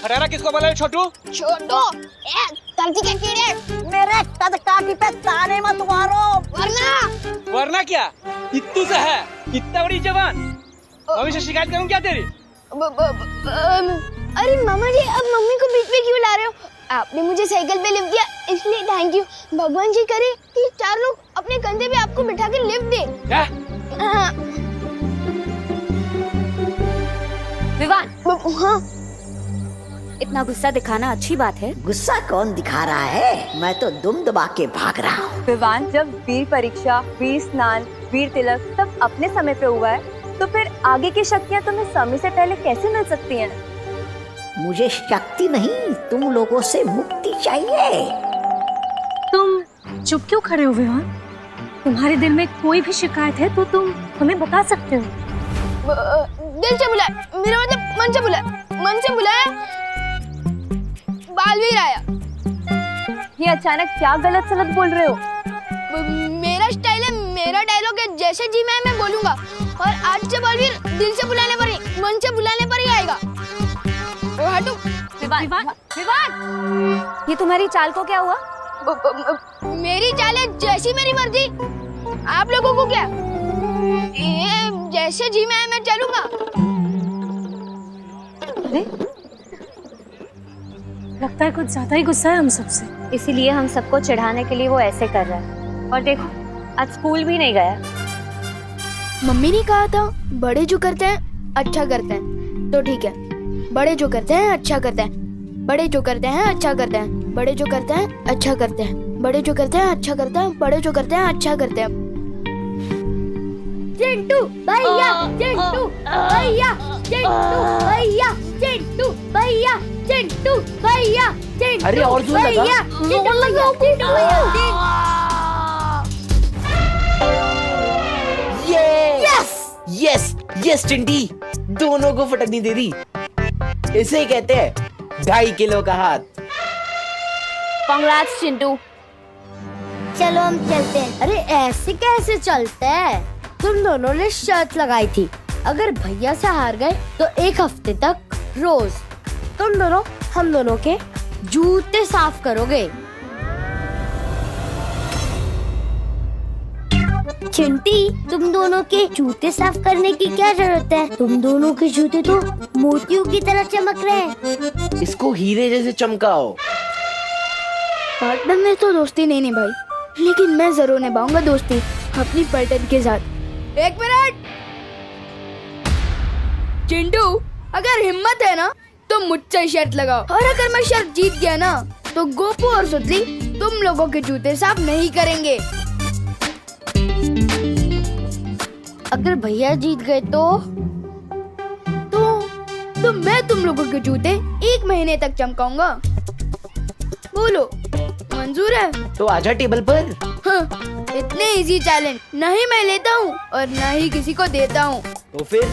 खटारा किसको बोला है छोटू? छोटू ए धरती के कीड़े मेरे कद काठी पे ताने मत मारो, वरना क्या इत्तू से है, इतना बड़ी जवान। मम्मी से शिकायत करूं क्या तेरी? अरे मामा जी, अब मम्मी को बीच में क्यों ला रहे हो? आपने मुझे साइकिल पे लिफ्ट दिया, इसलिए थैंक यू। भगवान जी करे कि 4 लोग अपने कंधे पे आपको बिठा के लिफ्ट दे। क्या? विवान, हाँ इतना गुस्सा दिखाना अच्छी बात है? गुस्सा कौन दिखा रहा है? मैं तो दुम दबा के भाग रहा हूँ। विवान, जब वीर परीक्षा, वीर स्नान, वीर तिलक सब अपने समय पे हुआ है, तो फिर आगे की शक्तियाँ तुम्हें समय से पहले कैसे मिल सकती हैं? मुझे शक्ति नहीं, तुम लोगों से मुक्ति चाहिए। तुम चुप क्यों खड़े हो विवान? तुम्हारे दिल में कोई भी शिकायत है तो तुम हमें बता सकते हो। दिल से बुलाया, मेरा मतलब मन से बुलाया, मन से बुलाया। बालवीर आया। ये अचानक क्या गलत सलत बोल रहे हो? मेरा स्टाइल है, मेरा डायलॉग है, जैसे जी मैं बोलूंगा। और आज से बालवीर दिल से बुलाने पर ही, मन से बुलाने पर ही आएगा। ओ हटो। विवान, विवान, ये तुम्हारी चाल को क्या हुआ? मेरी चाल है जैसी मेरी मर्जी। आप लोगों को क्या? ये जैसे जी मैं चलूंगा। अरे लगता है कुछ ज्यादा ही गुस्सा है हम सबसे। इसीलिए हम सबको चिढ़ाने के लिए वो ऐसे कर रहा है। और देखो, आज स्कूल भी नहीं गया। मम्मी ने कहा था बड़े जो करते हैं अच्छा करते हैं, तो ठीक है। बड़े जो करते हैं अच्छा करते हैं, बड़े जो करते हैं अच्छा करते हैं, बड़े जो करते हैं अच्छा करते हैं, बड़े जो करते हैं अच्छा करते हैं, बड़े जो करते हैं अच्छा करते हैं। चिंटू भैया, चिंटू भैया, चिंटू भैया, चिंटू भैया, चिंटू भैया, चिंटू। अरे और जोर लगा। यस यस चिंटी, दोनों को फटकनी दे दी। इसे ही कहते हैं 2.5 किलो का हाथ। कांग्रेट्स चिंटू। चलो हम चलते हैं। अरे ऐसे कैसे चलते हैं? तुम दोनों ने शर्त लगाई थी, अगर भैया से हार गए तो 1 हफ्ते तक रोज तुम दोनों हम दोनों के जूते साफ करोगे। चिंटी, तुम दोनों के जूते साफ करने की क्या जरूरत है? तुम दोनों के जूते तो मोतियों की तरह चमक रहे हैं। इसको हीरे जैसे चमकाओ। पार्टनर में तो दोस्ती नहीं भाई, लेकिन मैं जरूर निभाऊंगा दोस्ती अपनी पार्टनर के साथ। 1 मिनट। चिंटू, अगर हिम्मत है ना तो मुझसे शर्त लगाओ, और अगर मैं शर्त जीत गया ना तो गोपू और सुतली तुम लोगों के जूते साफ नहीं करेंगे। अगर भैया जीत गए तो मैं तुम लोगों के जूते 1 महीने तक चमकाऊंगा। बोलो, मंजूर है? तो आजा टेबल पर। हाँ, इतने इजी चैलेंज नहीं मैं लेता हूँ और न ही किसी को देता हूँ। तो फिर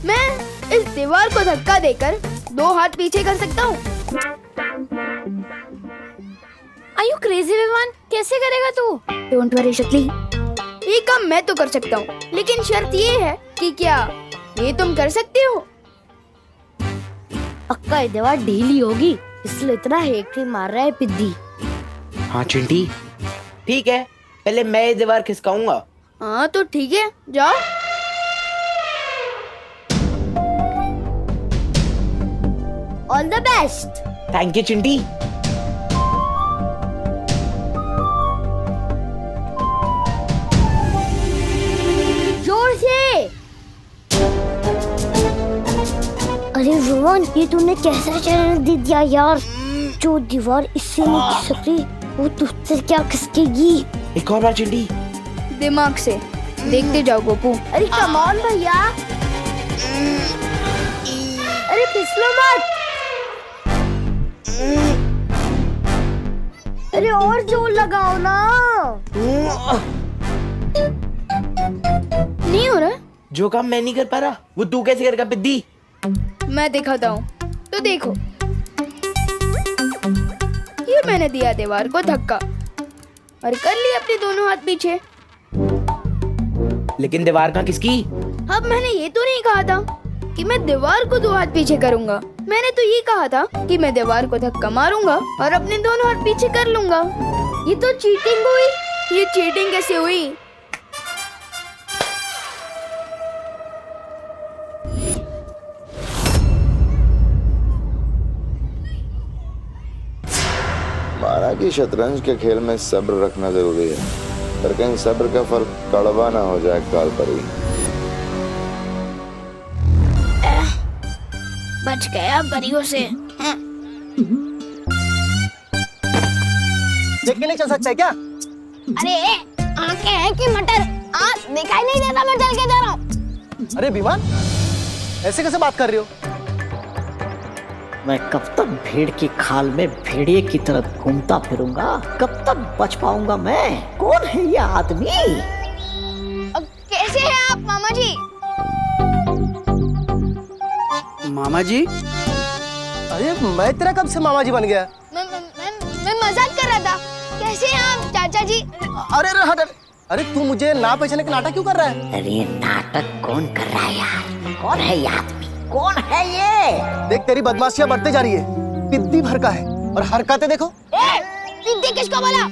मैं इस दीवार को धक्का देकर 2 हाथ पीछे कर सकता हूँ। Are you crazy Vivaan? कैसे करेगा तू? डोंट वरी शक्ली, ये काम मैं तो कर सकता हूँ, लेकिन शर्त ये है कि क्या ये तुम कर सकते हो? पक्का ये दीवार ढीली होगी, इसलिए इतना हेक्टी मार रहा है पिद्दी। हाँ चिंटी, ठीक है, पहले मैं ये दीवार खिसकाऊंगा। हाँ तो ठीक है, जाओ। All the best. Thank you Chinti. जोर से। अरे रोहन, ये तूने कैसा चैलेंज दे दिया यार? जो दीवार इससे नहीं खिसकती वो तुझसे क्या खिसकेगी? एक और बार चिंटी। दिमाग से देखते जाओ गोपू। अरे कम ऑन भैया, अरे फिसलो मत। अरे और जोर लगाओ ना। नहीं हो रहा? जो काम मैं नहीं कर पा रहा वो तू कैसे करेगा पिद्दी? मैं दिखाता हूँ, तो देखो। ये मैंने दिया दीवार को धक्का और कर ली अपने दोनों हाथ पीछे। लेकिन दीवार कहाँ किसकी? अब मैंने ये तो नहीं कहा था कि मैं दीवार को 2 हाथ पीछे करूंगा। मैंने तो ये कहा था कि मैं दीवार को धक्का मारूंगा और अपने दोनों हाथ पीछे कर लूंगा। ये तो चीटिंग हुई। ये चीटिंग कैसे हुई? माना कि शतरंज के खेल में सब्र रखना जरूरी है, पर कहीं सब्र का फल कड़वा ना हो जाए काल परी। बच गया परियों से। देख के नहीं चल सकता है क्या? अरे आंखें हैं कि मटर? दिखाई नहीं देता, मैं चल के जा रहा हूँ। अरे विमान, ऐसे कैसे बात कर रही हो? मैं कब तक भेड़ की खाल में भेड़िए की तरह घूमता फिरूंगा? कब तक बच पाऊंगा मैं? कौन है ये आदमी? कैसे हैं आप मामा जी? मामा जी? अरे मैं तेरा कब से मामा जी बन गया? मैं मजाक कर रहा था। कैसे हैं आप चाचा जी? अरे हट। अरे तू मुझे ना पहचाने का नाटक क्यों कर रहा है? अरे नाटक कौन कर रहा है यार? कौन है ये आदमी? कौन है ये? देख तेरी बदमाशियां बढ़ते जा रही है। पिद्दी भर का है और हरकतें देखो। पिद्दी किसको बोला?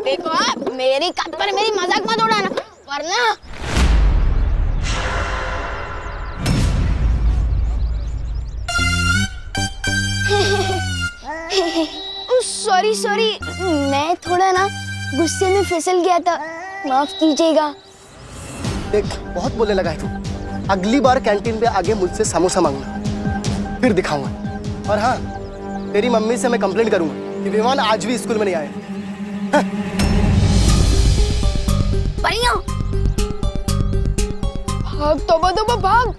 देखो मेरी कद पर मेरी मजाक मत उड़ाना, वरना सॉरी, मैं थोड़ा ना गुस्से में फिसल गया था, माफ कीजिएगा। देख बहुत बोलने लगा है तू। अगली बार कैंटीन पे आगे मुझसे समोसा मांगना, फिर दिखाऊंगा। और हाँ, तेरी मम्मी से मैं कंप्लेंट करूंगा कि विमान आज भी स्कूल में नहीं आए। परियों, भाग तोबा भाग।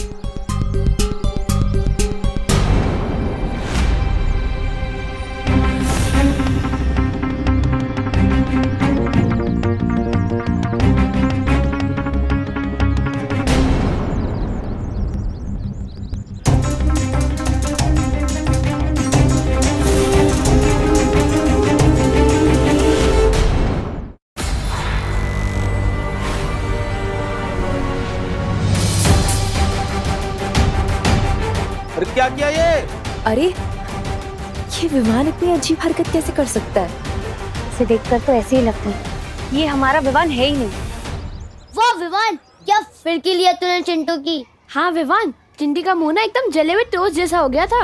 क्या किया ये? अरे ये विमान इतनी अजीब हरकत कैसे कर सकता है? इसे देखकर तो ऐसे ही लगता है ये हमारा विवान है ही नहीं। वाह विवान, क्या फिरकी लिया तूने चिंटू की। हाँ विवान, चिंटी का मुंह ना एकदम जले हुए टोस्ट जैसा हो गया था।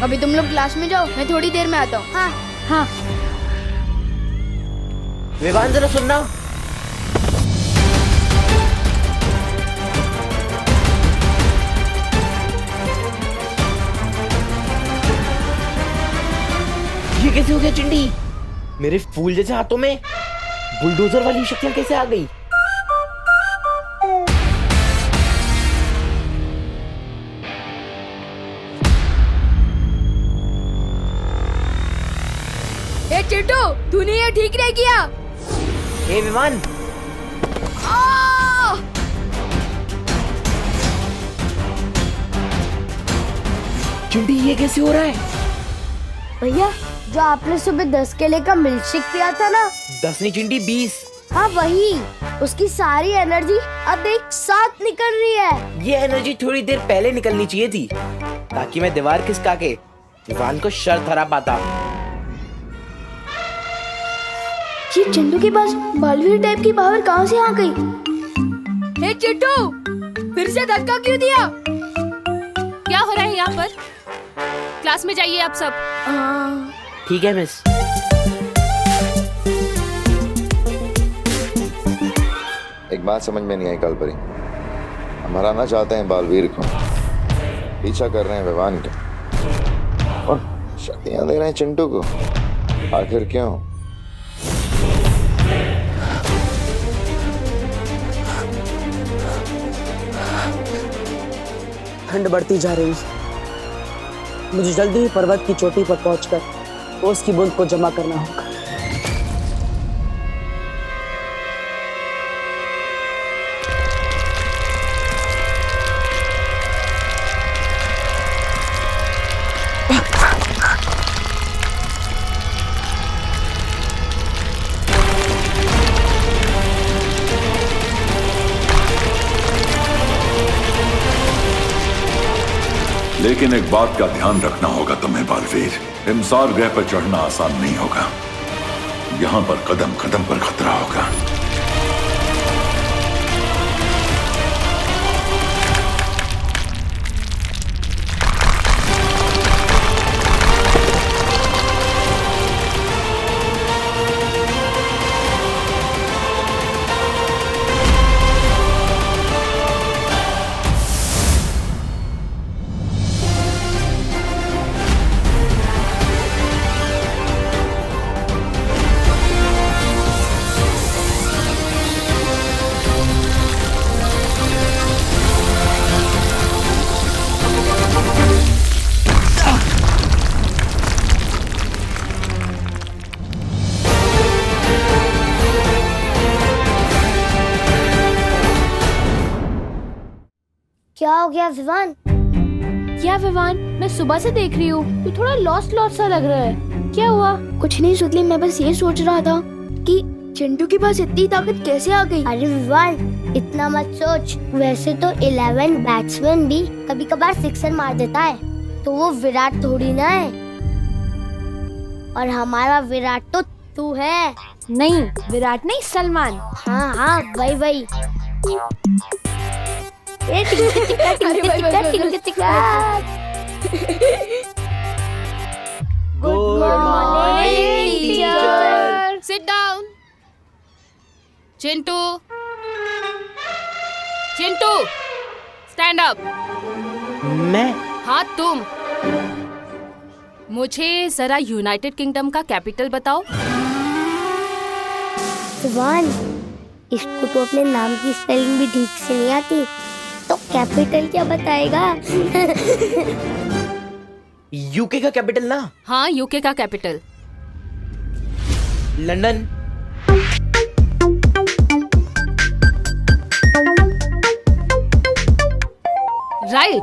अभी तुम लोग क्लास में जाओ, मैं थोड़ी देर में आता हूँ। हाँ। विवान जरा सुनना। ये कैसे हो गया चिंटी? मेरे फूल जैसे हाथों में बुलडोजर वाली शक्तियां कैसे आ गई? ए चिंटू, तूने ये ठीक नहीं किया। ए विमान, चिंटी ये कैसे हो रहा है? भैया, जो आपने सुबह 10 केले का मिल्कशेक पिया था ना, 10 नहीं चिंटी 20। हाँ वही, उसकी सारी एनर्जी अब एक साथ निकल रही है। ये एनर्जी थोड़ी देर पहले निकलनी चाहिए थी, ताकि मैं दीवार खिसका के विवान को शर्त हरा पाता। ये चिंटू के पास बालवीर टाइप की पावर कहाँ से आ गई? हे चिंटू, फिर से धक्का क्यों दिया? क्या हो रहा है यहाँ पर? क्लास में जाइए आप सब। ठीक है मिस। एक बात समझ में नहीं आई कालपरी, हम हराना चाहते हैं बालवीर को, पीछा कर रहे हैं विवान का, और शक्तियां दे रहे हैं चिंटू को। आखिर क्यों? ठंड बढ़ती जा रही है, मुझे जल्दी ही पर्वत की चोटी पर पहुंचकर ओस की बूंद को जमा करना होगा। लेकिन एक बात का ध्यान रखना होगा तुम्हें बालवीर, हिमसार ग्रह पर चढ़ना आसान नहीं होगा। यहाँ पर कदम कदम पर खतरा होगा। क्या हो गया विवान? क्या विवान, मैं सुबह से देख रही हूँ तू थोड़ा लॉस्ट लॉस्ट सा लग रहा है। क्या हुआ? कुछ नहीं सुतली, मैं बस ये सोच रहा था कि चिंटू के पास इतनी ताकत कैसे आ गई। अरे विवान, इतना मत सोच। वैसे तो 11 बैट्समैन भी कभी कभार सिक्सर मार देता है, तो वो विराट थोड़ी ना है। और हमारा विराट तो तू है। नहीं, विराट नहीं, सलमान। हाँ हाँ, वही। Good morning teacher. Sit down. Chintu stand up. मैं? हाँ तुम। मुझे जरा यूनाइटेड किंगडम का कैपिटल बताओ। विवान, इसको तो अपने नाम की स्पेलिंग भी ठीक से नहीं आती, तो कैपिटल क्या बताएगा? यूके का कैपिटल ना? हाँ, यूके का कैपिटल। लंदन। राइट।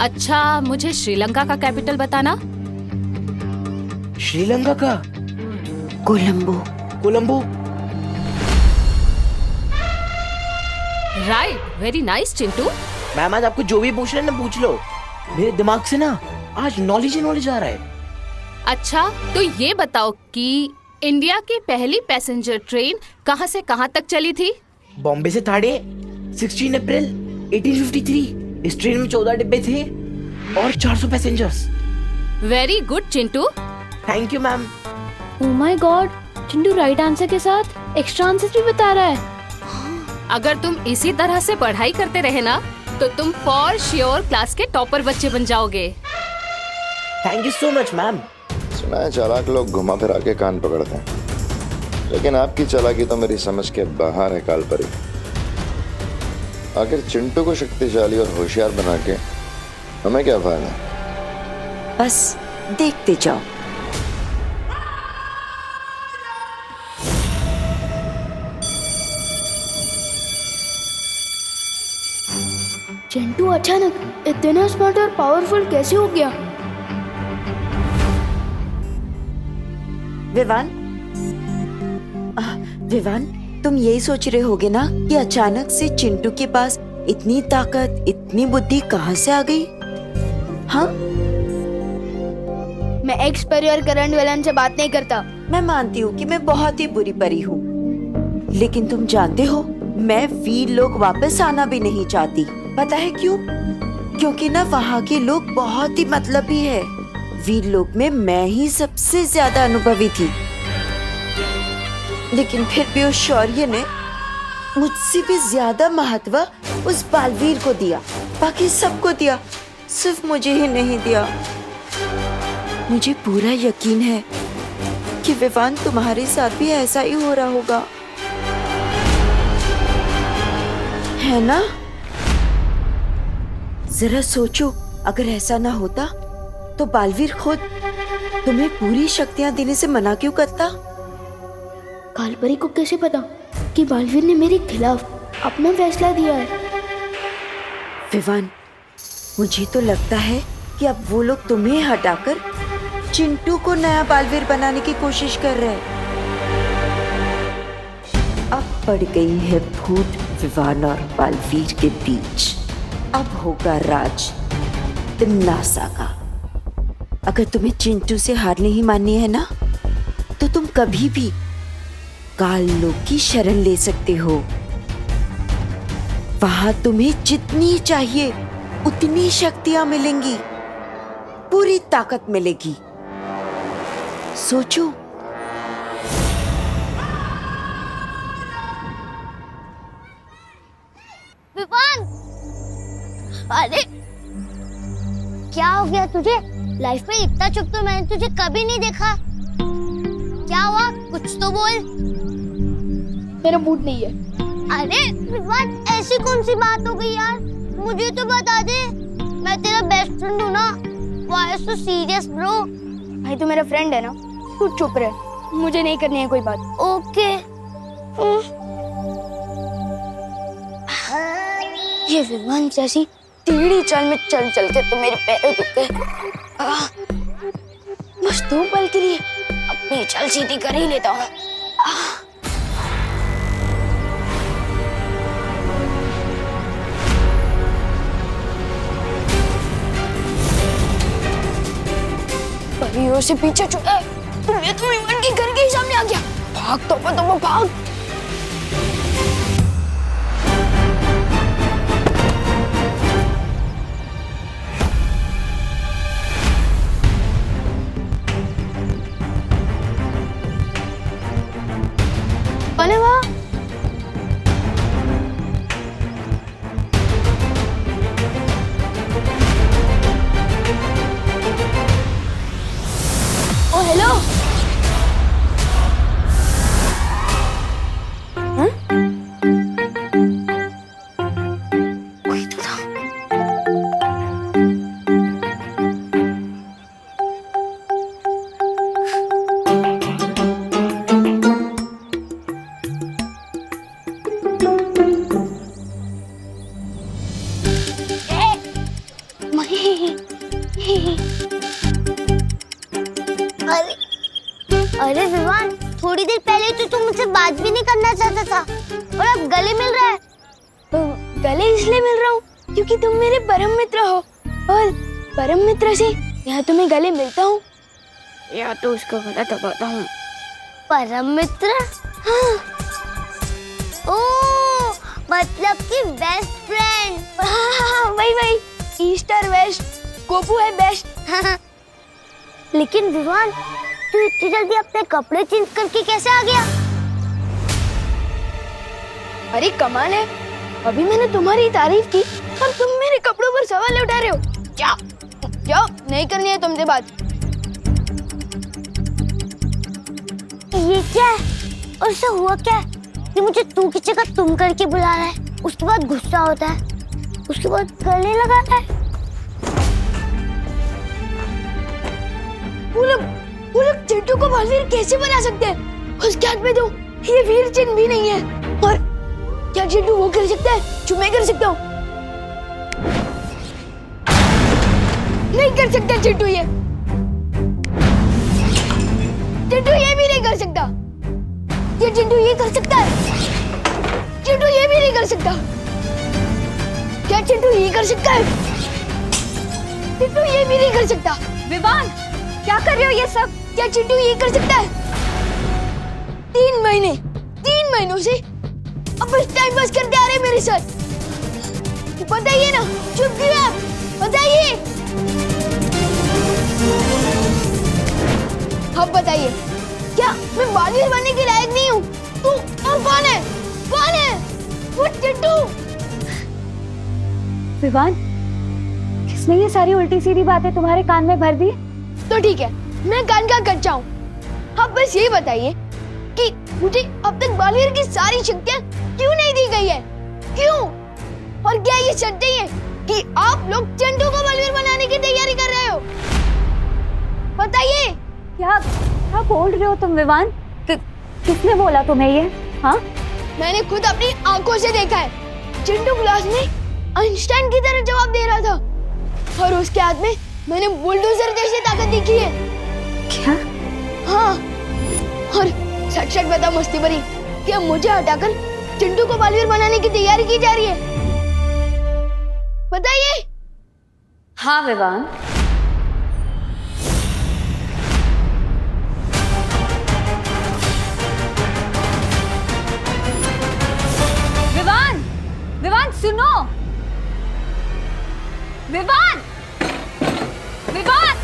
अच्छा, मुझे श्रीलंका का कैपिटल बताना। श्रीलंका का? Colombo. Right, very nice Chintu. Ma'am, आज आपको जो भी पूछना है ना पूछ लो। मेरे दिमाग से ना आज नॉलेज आ रहा है। अच्छा, तो ये बताओ कि इंडिया की पहली पैसेंजर ट्रेन कहाँ से कहाँ तक चली थी? बॉम्बे से थाड़े 16 अप्रैल 1853। इस ट्रेन में 14 डिब्बे थे और 400 passengers. Very good Chintu. Thank you ma'am. Oh my God, Chintu right answer के साथ एक्स्ट्रा आंसर भी बता रहा है। अगर तुम इसी तरह से पढ़ाई करते रहे ना, तो तुम फॉर श्योर क्लास के टॉपर बच्चे बन जाओगे। Thank you so much ma'am. सुना है चालाक लोग घुमा फिरा के कान पकड़ते हैं, लेकिन आपकी चालाकी तो मेरी समझ के बाहर है कालपरी। आखिर चिंटू को शक्तिशाली और होशियार बना के हमें क्या फायदा? बस देखते जाओ। चिंटू अचानक इतना स्मार्ट और पावरफुल कैसे हो गया? विवान, तुम यही सोच रहे होगे ना कि अचानक से चिंटू के पास इतनी ताकत, इतनी बुद्धि कहाँ से आ गई? हाँ, मैं एक्स परिवार करंट विलन से बात नहीं करता। मैं मानती हूँ कि मैं बहुत ही बुरी परी हूँ, लेकिन तुम जानते हो मैं वीर लोग वापस आना भी नहीं चाहती। पता है क्यों? क्योंकि ना वहाँ के लोग बहुत ही मतलबी है। वीर लोग में मैं ही सबसे ज्यादा अनुभवी थी, लेकिन फिर भी उस शौर्य ने मुझसे भी ज्यादा महत्व उस बालवीर को दिया। बाकी सबको दिया, सिर्फ मुझे ही नहीं दिया। मुझे पूरा यकीन है कि विवान तुम्हारे साथ भी ऐसा ही हो रहा होगा, है ना? जरा सोचो, अगर ऐसा ना होता तो बालवीर खुद तुम्हें पूरी शक्तियां देने से मना क्यों करता? कालपरी को कैसे पता कि बालवीर ने मेरे खिलाफ अपना फैसला दिया है? विवान, मुझे तो लगता है कि अब वो लोग तुम्हें हटाकर चिंटू को नया बालवीर बनाने की कोशिश कर रहे हैं। अब पड़ गई है फूट विवान और बालवीर के बीच अब होगा राज तिन्नासा का। अगर तुम्हें चिंटू से हार नहीं माननी है ना, तो तुम कभी भी काल लोक की शरण ले सकते हो। वहां तुम्हें जितनी चाहिए उतनी शक्तियां मिलेंगी, पूरी ताकत मिलेगी। सोचो। विवान, अरे क्या हो गया तुझे? लाइफ में इतना चुप तो मैंने तुझे कभी नहीं देखा। क्या हुआ? कुछ तो बोल। मेरा मूड नहीं है। अरे विवान, ऐसी कौन सी बात हो गई यार? मुझे तो बता दे, मैं तेरा बेस्ट फ्रेंड हूँ ना। Why so serious bro? भाई तू मेरा फ्रेंड है ना, तू चुप रह, मुझे नहीं करनी है कोई बात। ओके। ये विमान जैसी टेढ़ी चाल में चल चल के तो मेरे पैर दुख गए। बस 2 पल के लिए अपनी चाल सीधी कर ही लेता हूँ। परियों से पीछे छुड़ा, तुम्हें तो विमान के घर के ही सामने आ गया। भाग तो भाग। अरे वाह, ओ हेलो। कोई तो था। अरे विवान, थोड़ी देर पहले तो तुम मुझसे बात भी नहीं करना चाहता था और अब गले मिल रहा है। गले इसलिए मिल रहा हूँ क्योंकि तुम मेरे परम मित्र हो, और परम मित्र से या तो मैं गले मिलता हूँ या तो उसको गला दबाता हूँ। परम मित्र? हाँ। ओह, मतलब कि बेस्ट फ्रेंड। हाँ, वही ईस्ट और वेस्ट, गोपू है बेस्ट। लेकिन विवान, तू इतनी जल्दी अपने कपड़े चेंज करके कैसे आ गया? अरे कमाल है, अभी मैंने तुम्हारी तारीफ की और तुम मेरे कपड़ों पर सवाल उठा रहे हो। क्या क्या नहीं करनी है तुमसे बात? ये क्या है? और इससे हुआ क्या है कि मुझे तू की जगह तुम करके बुला रहा है, उसके बाद गुस्सा होता है, उसके बाद गले लगाता है। वो लोग चिंटू को बालवीर कैसे बना सकते हैं? उसके हाथ में तो ये वीर चिन्ह भी नहीं है। और क्या चिंटू वो कर सकता है जो मैं कर सकता हूँ? नहीं कर सकता चिंटू ये भी नहीं कर सकता। ये चिंटू ये कर सकता है, चिंटू ये भी नहीं कर सकता। क्या चिंटू ये कर सकता है? चिंटू ये भी नहीं कर सकता। विवान, क्या कर रहे हो ये सब? क्या चिंटू ये कर सकता है? 3 महीनों से अब बस टाइम पास करते आ रहे मेरे साथ। बताइए ना, चुप क्यों आप? बताइए, अब बताइए, क्या मैं बालवीर बनने के लायक नहीं हूँ? तू और कौन है? वो चिंटू। विवान, किसने ये सारी उल्टी सीधी बातें तुम्हारे कान में भर दी? तो ठीक है, मैं कान का कच्चा हूँ। अब बस ये बताइए कि मुझे अब तक बालवीर की सारी शक्तियाँ क्यों नहीं दी गई है? क्यों? और क्या ये सच है कि आप लोग चिंटू को बालवीर बनाने की तैयारी कर रहे हो? बताइए। क्या बोल रहे हो तुम विवान? किसने बोला तुम्हें ये? हाँ, मैंने खुद अपनी आंखों से देखा है। चिंटू क्लास में आइंस्टाइन की तरह जवाब दे रहा था और उसके हाथ में मैंने बुलडोजर जैसी ताकत देखी है। क्या? हाँ, और सच बता मस्ती भरी कि मुझे हटाकर चिंटू को बालवीर बनाने की तैयारी की जा रही है। बताइए। हाँ विवान, विवान, विवान सुनो, विवान, विवान,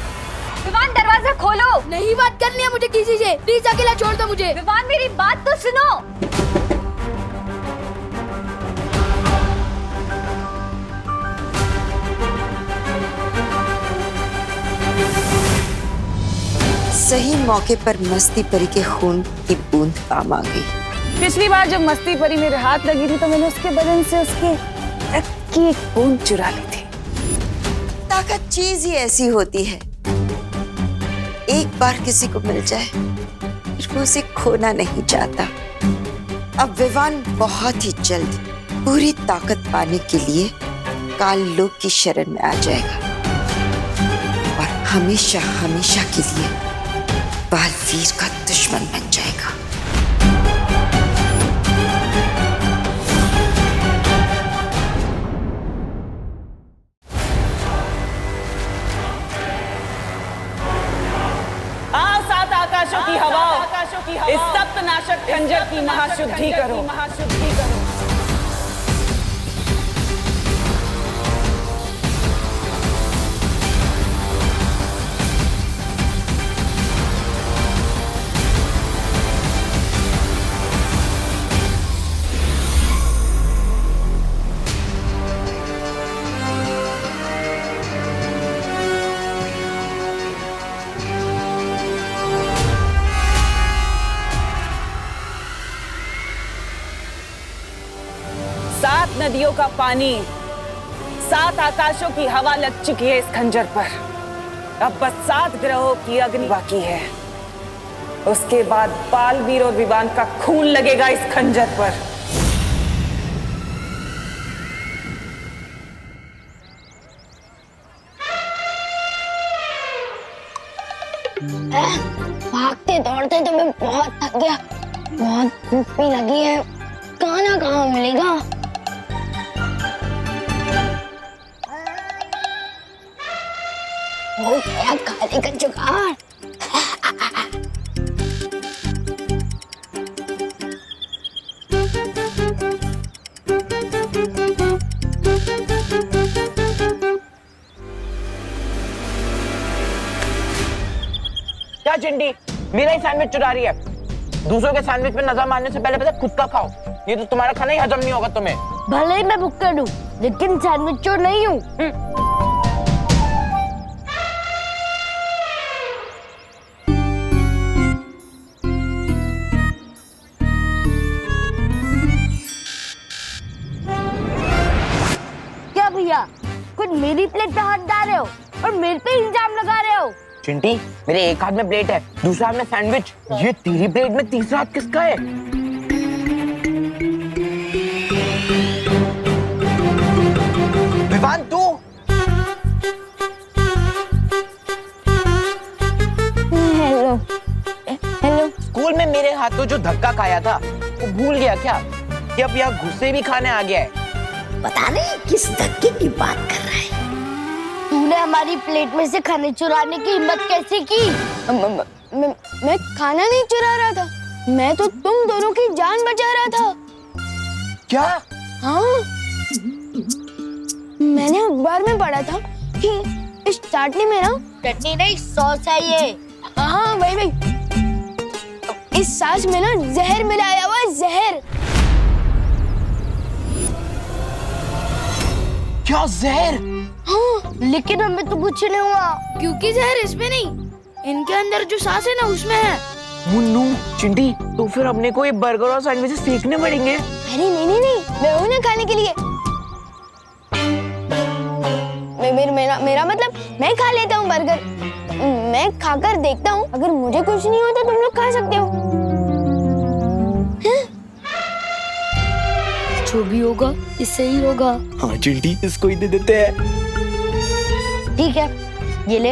विवान दरवाजा खोलो। नहीं बात करनी है मुझे किसी से, प्लीज अकेला छोड़ दो मुझे। विवान मेरी बात तो सुनो। सही मौके पर मस्ती परी के खून की बूंद काम आ गई। पिछली बार जब मस्ती परी मेरे हाथ लगी थी तो मैंने उसके बदन से उसके रक्त की एक बूंद चुरा ली थी। ताकत चीज ही ऐसी होती है, एक बार किसी को मिल जाए फिर वो उसे खोना नहीं चाहता। अब विवान बहुत ही जल्द पूरी ताकत पाने के लिए काल लोक की शरण में आ जाएगा और हमेशा हमेशा के लिए बालवीर का दुश्मन बन जाएगा। आओ सात आकाशों की हवाओ, इस सप्तनाशक खंजर की महाशुद्धि करो। सात नदियों का पानी, सात आकाशों की हवा लग चुकी है इस खंजर पर। अब बस 7 ग्रहों की अग्नि बाकी है। उसके बाद बालवीर और विवान का खून लगेगा इस खंजर पर। भागते दौड़ते तो मैं बहुत थक गया, बहुत भूख भी लगी है। खाना कहाँ मिलेगा? हो गया खाने का जुगाड़। क्या चिंटी, मेरा ही सैंडविच चुरा रही है? दूसरों के सैंडविच पे नजर मारने से पहले खुद का खाओ, ये तो तुम्हारा खाना ही हजम नहीं होगा तुम्हें। भले ही मैं भुक्कड़ हूँ लेकिन सैंडविच चोर नहीं हूँ। क्या भैया, खुद मेरी प्लेट पे हाथ डाल रहे हो और मेरे पे इल्जाम लगा रहे हो? चिंटी, मेरे एक हाथ में प्लेट है, दूसरे हाथ में सैंडविच। ये तेरी प्लेट में तीसरा हाथ किसका है? विवान तू? Hello hello. स्कूल में मेरे हाथों जो धक्का खाया था वो भूल गया क्या कि अब यहाँ गुस्से भी खाने आ गया है? पता नहीं किस धक्के की बात कर रहा है। तूने हमारी प्लेट में से खाने चुराने की हिम्मत कैसे की? मैं खाना नहीं चुरा रहा था, मैं तो तुम दोनों की जान बचा रहा था। क्या? हाँ, मैंने अखबार में पढ़ा था कि इस चाटनी में ना चटनी नहीं सॉस है ये। हाँ वही इस सास में ना जहर मिलाया हुआ है, जहर। क्या जहर? हाँ, लेकिन हमें तो कुछ नहीं हुआ क्योंकि जहर इसमें नहीं, इनके अंदर जो सांस है ना उसमें है। मुन्नू, चिंटी, तो फिर अपने को ये बर्गर और सैंडविचेस फेंकने पड़ेंगे। अरे नहीं, मैं हूँ ना खाने के लिए। मेरा मतलब मैं खा लेता हूँ बर्गर, मैं खाकर देखता हूँ, अगर मुझे कुछ नहीं होता तुम लोग खा सकते हो। जो भी होगा इससे ही होगा। हाँ चिंटी, इसको ही दे देते हैं। ठीक है, ये ले।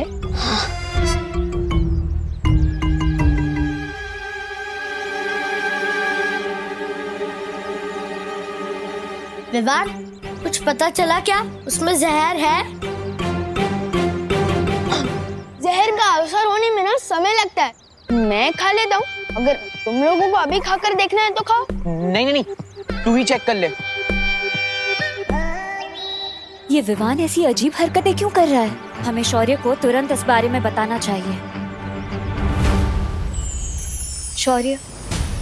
विवान, कुछ पता चला क्या? उसमें जहर है? जहर का असर होने में ना समय लगता है। मैं खा लेता हूँ, अगर तुम लोगों को अभी खाकर देखना है तो खाओ। नहीं, तू ही चेक कर ले। ये विवान ऐसी अजीब हरकतें क्यों कर रहा है? हमें शौर्य को तुरंत इस बारे में बताना चाहिए। शौर्य,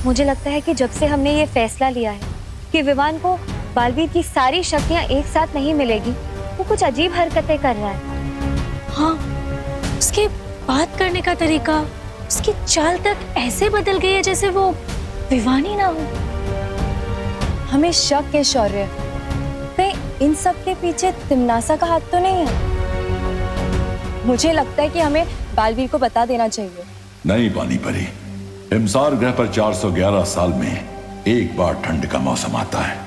मुझे लगता है कि जब से हमने ये फैसला लिया है कि विवान को बालवीर की सारी शक्तियां एक साथ नहीं मिलेगी, वो कुछ अजीब हरकतें कर रहा है। हाँ, उसके बात करने का तरीका, उसकी चाल तक ऐसे बदल गई है जैसे वो विवान ही ना हो। हमें शक है शौर्य, कहीं इन सब के पीछे तिमनासा का हाथ तो नहीं है। मुझे लगता है कि हमें बालवीर को बता देना चाहिए। नहीं पानी परी, हिमसार ग्रह पर 411 साल में एक बार ठंड का मौसम आता है।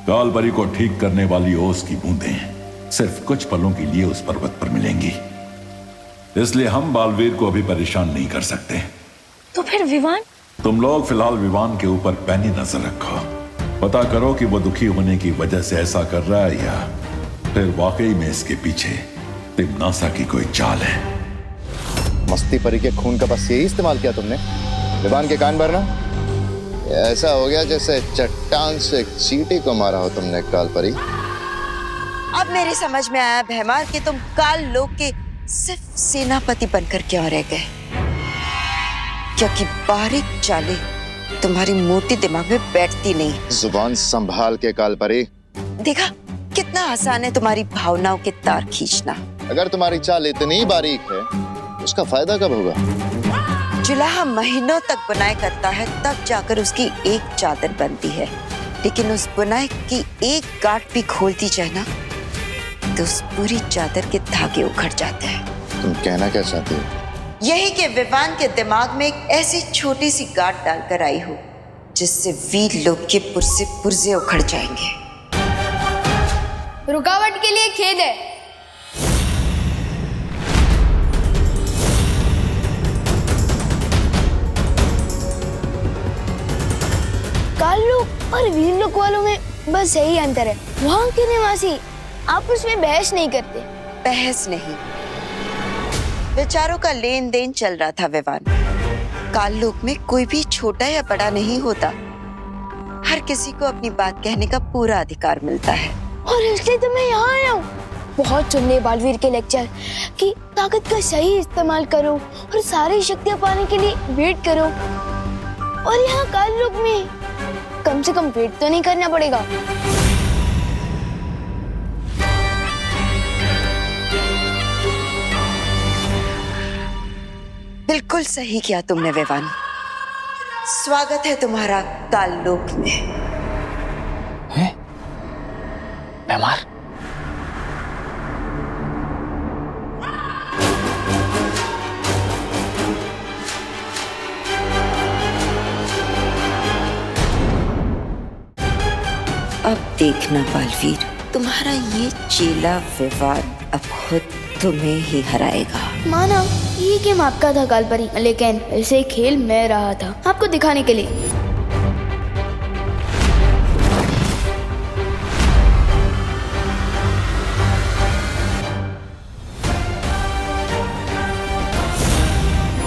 काल परी को ठीक करने वाली ओस की बूंदें सिर्फ कुछ पलों के लिए उस पर्वत पर मिलेंगी, इसलिए हम बालवीर को अभी परेशान नहीं कर सकते। तो फिर विवान? तुम लोग फिलहाल विवान के ऊपर पैनी नजर रखो, पता करो कि वो दुखी होने की वजह से ऐसा कर रहा है या फिर वाकई में इसके पीछे तिमनासा की कोई चाल है। मस्ती परी के खून का बस यही इस्तेमाल किया तुमने? विवान के कान भरना? ऐसा हो गया जैसे चट्टान से चींटी को मारा हो तुमने काल परी। अब मेरे समझ में आया भैमार कि तुम काल लोक के सिर्फ सेनापति बनकर क्यों रह गए, क्योंकि बारीक चालें तुम्हारी मोटी दिमाग में बैठती नहीं। जुबान संभाल के काल परी। देखा कितना आसान है तुम्हारी भावनाओं के तार खींचना। अगर तुम्हारी चाल इतनी बारीक है, उसका फायदा कब होगा? जुलाहा महीनों तक बुनाई करता है, तब जाकर उसकी एक चादर बनती है, लेकिन उस बुनाई की एक गांठ भी खोलती जाए ना तो उस पूरी चादर के धागे उखड़ जाते हैं। तुम कहना क्या चाहती हो? यही के विवान के दिमाग में एक ऐसी छोटी सी गांठ डालकर आई हो जिससे वीर लोग के पुर्जे पुर्जे उखड़ जाएंगे। रुकावट के लिए खेद है। काल लोक और वीर लोक वालों में बस यही अंतर है, वहाँ के निवासी आपस में बहस नहीं करते। बहस नहीं, विचारों का लेन देन चल रहा था विवान। काल लोक में कोई भी छोटा या बड़ा नहीं होता, हर किसी को अपनी बात कहने का पूरा अधिकार मिलता है। और इसलिए तो मैं यहाँ आया हूँ। बहुत सुन लिए बालवीर के लेक्चर कि ताकत का सही इस्तेमाल करो और सारी शक्तियाँ पाने के लिए वेट करो, और यहाँ काल लोक में कम से कम वेट तो नहीं करना पड़ेगा। बिल्कुल सही किया तुमने विवान। स्वागत है तुम्हारा काल लोक में। हैं? भैमार? अब देखना बालवीर, तुम्हारा ये चेला विवान अब खुद तुम्हें ही हराएगा। माना ये गेम आपका था काल परी, लेकिन इसे खेल मैं रहा था आपको दिखाने के लिए।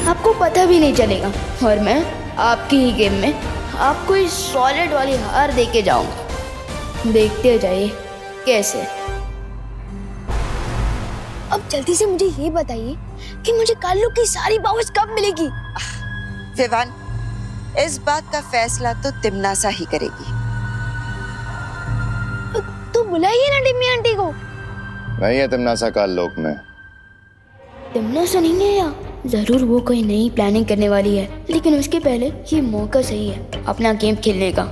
आपको पता भी नहीं चलेगा और मैं आपकी ही गेम में आपको इस सॉलिड वाली हार दे के जाऊंगा। देखते जाइए कैसे। अब जल्दी से मुझे ये बताइए कि मुझे काल लोक की सारी पावर्स कब मिलेगी? विवान, इस बात का फैसला तो तिमनासा ही करेगी। तो बुलाइए ना टिम्मी आंटी को। नहीं है तिमनासा काल लोक में। तिमनासा नहीं है या जरूर वो कोई नई प्लानिंग करने वाली है, लेकिन उसके पहले ये मौका सही है अपना गेम खेलने का।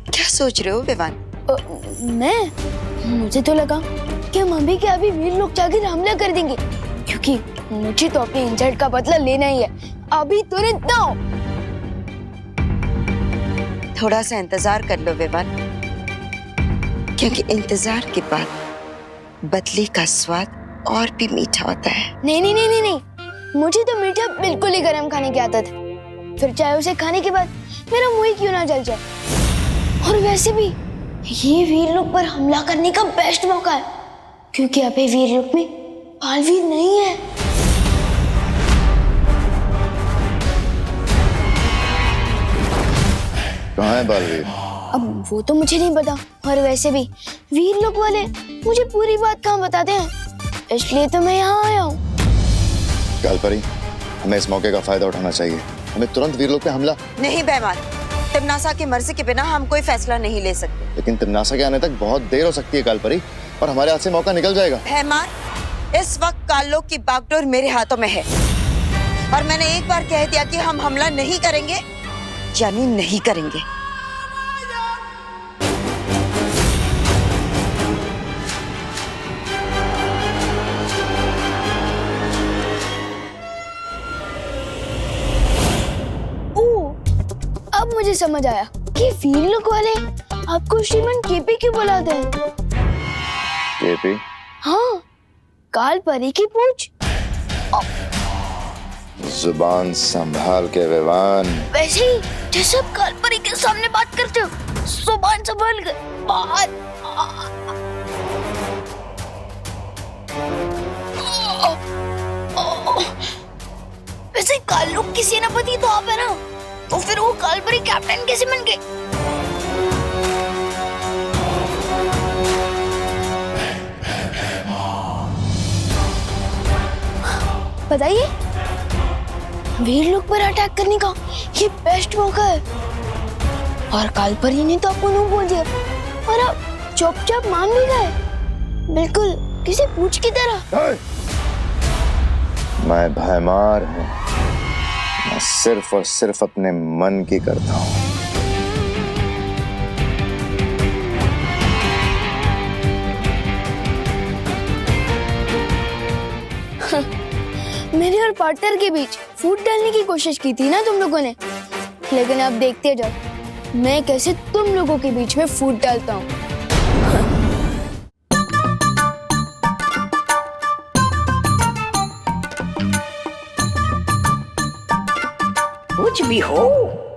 क्या सोच रहे हो विवान? मुझे तो लगा कि हम अभी के अभी वीर लोग जाकर हमला कर देंगे, क्योंकि मुझे तो अपने इंजर्ड का बदला लेना ही है, अभी तुरंत दो। थोड़ा सा इंतजार कर लो विवान, क्योंकि इंतजार के बाद बदले का स्वाद और भी मीठा होता है। नहीं नहीं नहीं नहीं नहीं, मुझे तो मीठा बिल्कुल ही गरम खाने की आदत है, फिर चाहे उसे खाने के बाद मेरा मुंह ही क्यों ना जल जाए। और वैसे भी ये वीर लोग पर हमला करने का बेस्ट मौका है, क्योंकि अभी वीर लोग में बालवीर नहीं है। कहाँ है बालवीर? अब वो तो मुझे नहीं पता, और वैसे भी वीर लोग वाले मुझे पूरी बात कहाँ बताते हैं, इसलिए तो मैं यहाँ आया हूँ। कालपरी, हमें इस मौके का फायदा उठाना चाहिए। हमें तुरंत वीर लोग पे हमला। नहीं बेईमान, तिमनासा की मर्जी के बिना हम कोई फैसला नहीं ले सकते। लेकिन तिमनासा के आने तक बहुत देर हो सकती है कालपरी, और हमारे हाथ से मौका निकल जाएगा। बेईमान, इस वक्त कालों की बागडोर मेरे हाथों में है, और मैंने एक बार कह दिया कि हम हमला नहीं करेंगे, यानी नहीं करेंगे। अब मुझे समझ आया कि वीर लोग वाले आपको श्रीमान केपी क्यों बुलाते हैं। केपी? हाँ, काल परी की पूछ। जुबान संभाल के विवान। वैसे ही जैसे आप काल परी के सामने बात करते हो, जुबान संभाल के बात। वैसे काल लोग की सेनापति तो आप है ना, तो फिर वो कालपरी कैप्टन कैसे बन गए? बताइए, वीर लोग पर अटैक करने का ये बेस्ट मौका है, और कालपरी ने तो आपको नो बोल दिया, और आप चुपचाप मान भी गए, बिल्कुल किसी पूछ की तरह। मैं भयमार हूँ, मैं सिर्फ और सिर्फ अपने मन की करता हूँ। मेरे और पार्टनर के बीच फूट डालने की कोशिश की थी ना तुम लोगों ने, लेकिन अब देखते जाओ मैं कैसे तुम लोगों के बीच में फूट डालता हूँ। कुछ भी हो,